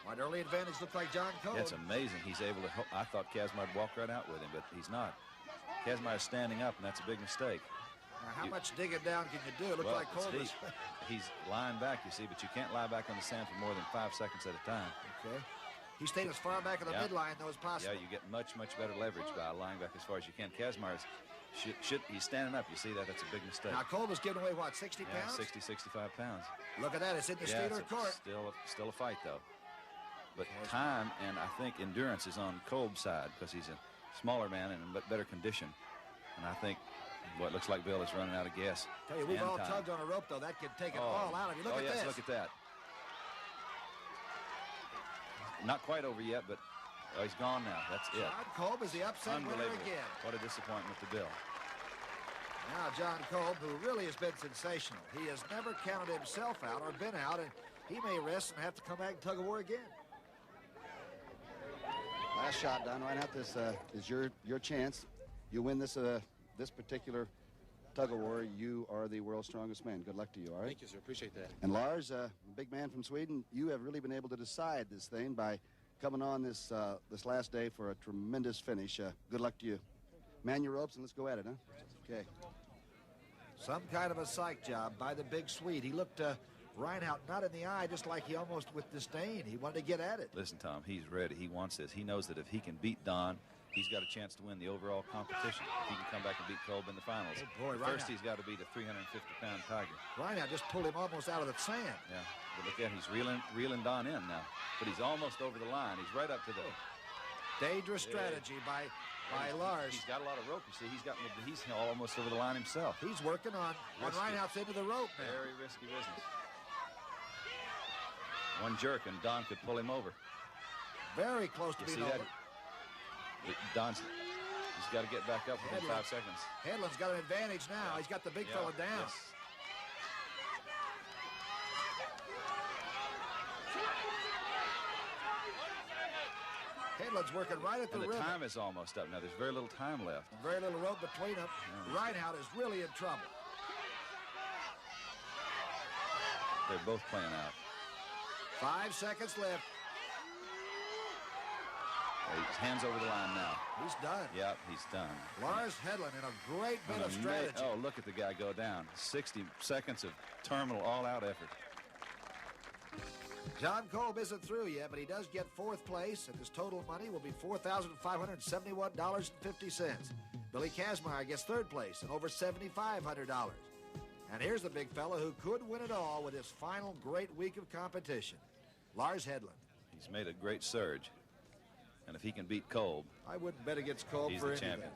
An early advantage looked like John Kolb. That's amazing. He's able to. I thought Kazmaier would walk right out with him, but he's not. Kazmaier's standing up, and that's a big mistake. Now, how much digging down can you do? It looked like Kolb was... He's lying back, you see, but you can't lie back on the sand for more than 5 seconds at a time. Okay. He stayed as far back in the midline, though, as possible. Yeah, you get much, much better leverage by lying back as far as you can. Kazmaier's he's standing up. You see that? That's a big mistake. Now, Kolb was giving away, what, 60 pounds? 60, 65 pounds. Look at that. It's in the Steeler court. Still a fight, though. But time and I think endurance is on Kolb's side because he's a smaller man and in better condition. And I think what looks like Bill is running out of gas. Tell you, we've all tugged on a rope, though. That could take it all out of you. Look at this. Look at that. Not quite over yet, but he's gone now. That's it. John Kolb is the upset winner again. What a disappointment to Bill. Now John Kolb, who really has been sensational. He has never counted himself out or been out, and he may rest and have to come back and tug of war again. Last shot, Don Reinhardt. This is your chance. You win this this particular tug of war, you are the world's strongest man. Good luck to you, all right? Thank you, sir. Appreciate that. And Lars, big man from Sweden, you have really been able to decide this thing by coming on this last day for a tremendous finish. Good luck to you. Man your ropes and let's go at it, huh? Okay. Some kind of a psych job by the big Swede. He looked Reinhardt not in the eye, just like he almost with disdain. He wanted to get at it. Listen, Tom, he's ready. He wants this. He knows that if he can beat Don, he's got a chance to win the overall competition. He can come back and beat Kolb in the finals. Oh, boy, First, he's got to beat a 350-pound Tiger. Reinhardt just pulled him almost out of the sand. Yeah, but look at him. He's reeling Don in now. But he's almost over the line. He's right up to the... Dangerous strategy by Lars. He's got a lot of rope, you see. He's almost over the line himself. He's working on Reinhardt's into the rope now. Very risky business. One jerk and Don could pull him over. Very close to being over. He's got to get back up within 5 seconds. Hedlund's got an advantage now. He's got the big fella down. Yes. Hedlund's working right at the rim. The time is almost up now. There's very little time left. Very little rope between them. Yeah. Reinhardt is really in trouble. They're both playing out. 5 seconds left. His hands over the line now. He's done. Yep, he's done. Lars Hedlund in a great bit of strategy. Oh, look at the guy go down. 60 seconds of terminal all-out effort. John Kolb isn't through yet, but he does get 4th place, and his total money will be $4,571.50. Billy Kazmaier gets 3rd place and over $7,500. And here's the big fella who could win it all with his final great week of competition, Lars Hedlund. He's made a great surge. And if he can beat Kolb, I wouldn't bet against Kolb he's for the anything. champion.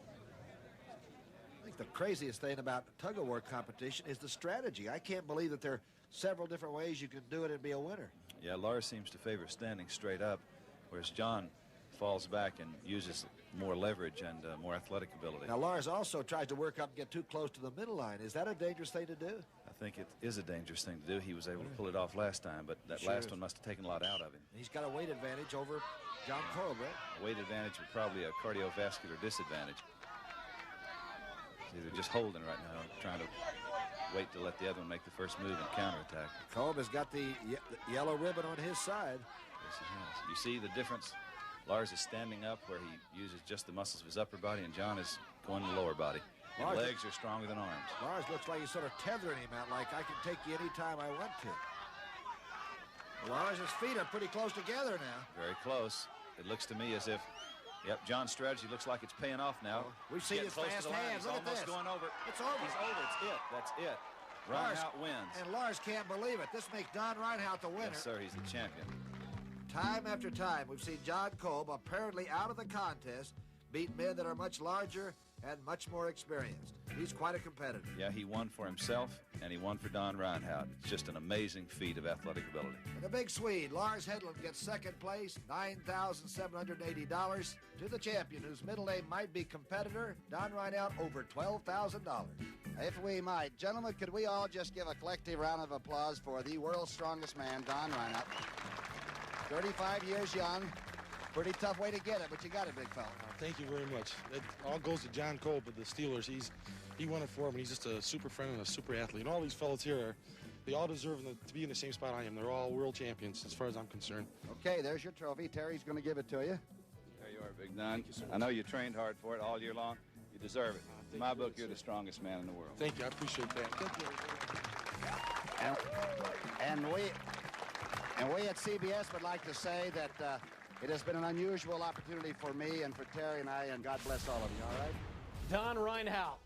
I think the craziest thing about tug-of-war competition is the strategy. I can't believe that there are several different ways you can do it and be a winner. Yeah, Lars seems to favor standing straight up, whereas John falls back and uses more leverage and more athletic ability. Now, Lars also tries to work up and get too close to the middle line. Is that a dangerous thing to do? I think it is a dangerous thing to do. He was able to pull it off last time, but that last one must have taken a lot out of him. He's got a weight advantage over John Kolb, right? Weight advantage, but probably a cardiovascular disadvantage. They're just holding right now, trying to wait to let the other one make the first move and counterattack. Kolb has got the yellow ribbon on his side. Yes, he has. You see the difference? Lars is standing up where he uses just the muscles of his upper body, and John is going to the lower body. And legs are stronger than arms. Lars looks like he's sort of tethering him out, like I can take you any time I want to. Lars' feet are pretty close together now. Very close. It looks to me as if, John's strategy looks like it's paying off now. We've seen his fast hands. Look at this. He's almost going over. It's over. He's over. It's it. That's it. Reinhardt wins. And Lars can't believe it. This makes Don Reinhardt the winner. Yes, sir. He's the champion. Time after time, we've seen John Kolb, apparently out of the contest, beat men that are much larger and much more experienced. He's quite a competitor. Yeah, he won for himself, and he won for Don Reinhardt. It's just an amazing feat of athletic ability. And the big Swede, Lars Hedlund, gets 2nd place, $9,780, to the champion, whose middle name might be competitor, Don Reinhardt, over $12,000. If we might, gentlemen, could we all just give a collective round of applause for the world's strongest man, Don Reinhardt. 35 years young. Pretty tough way to get it, but you got it, big fella. Thank you very much. It all goes to John Kolb of the Steelers. he won it for him, and he's just a super friend and a super athlete. And all these fellas here, they all deserve to be in the same spot I am. They're all world champions, as far as I'm concerned. Okay, there's your trophy. Terry's going to give it to you. There you are, Big Don. I know you trained hard for it all year long. You deserve it. In my book, you're the strongest man in the world. Thank you. I appreciate that. And we at CBS would like to say that it has been an unusual opportunity for me and for Terry and I, and God bless all of you, all right? Don Reinhout.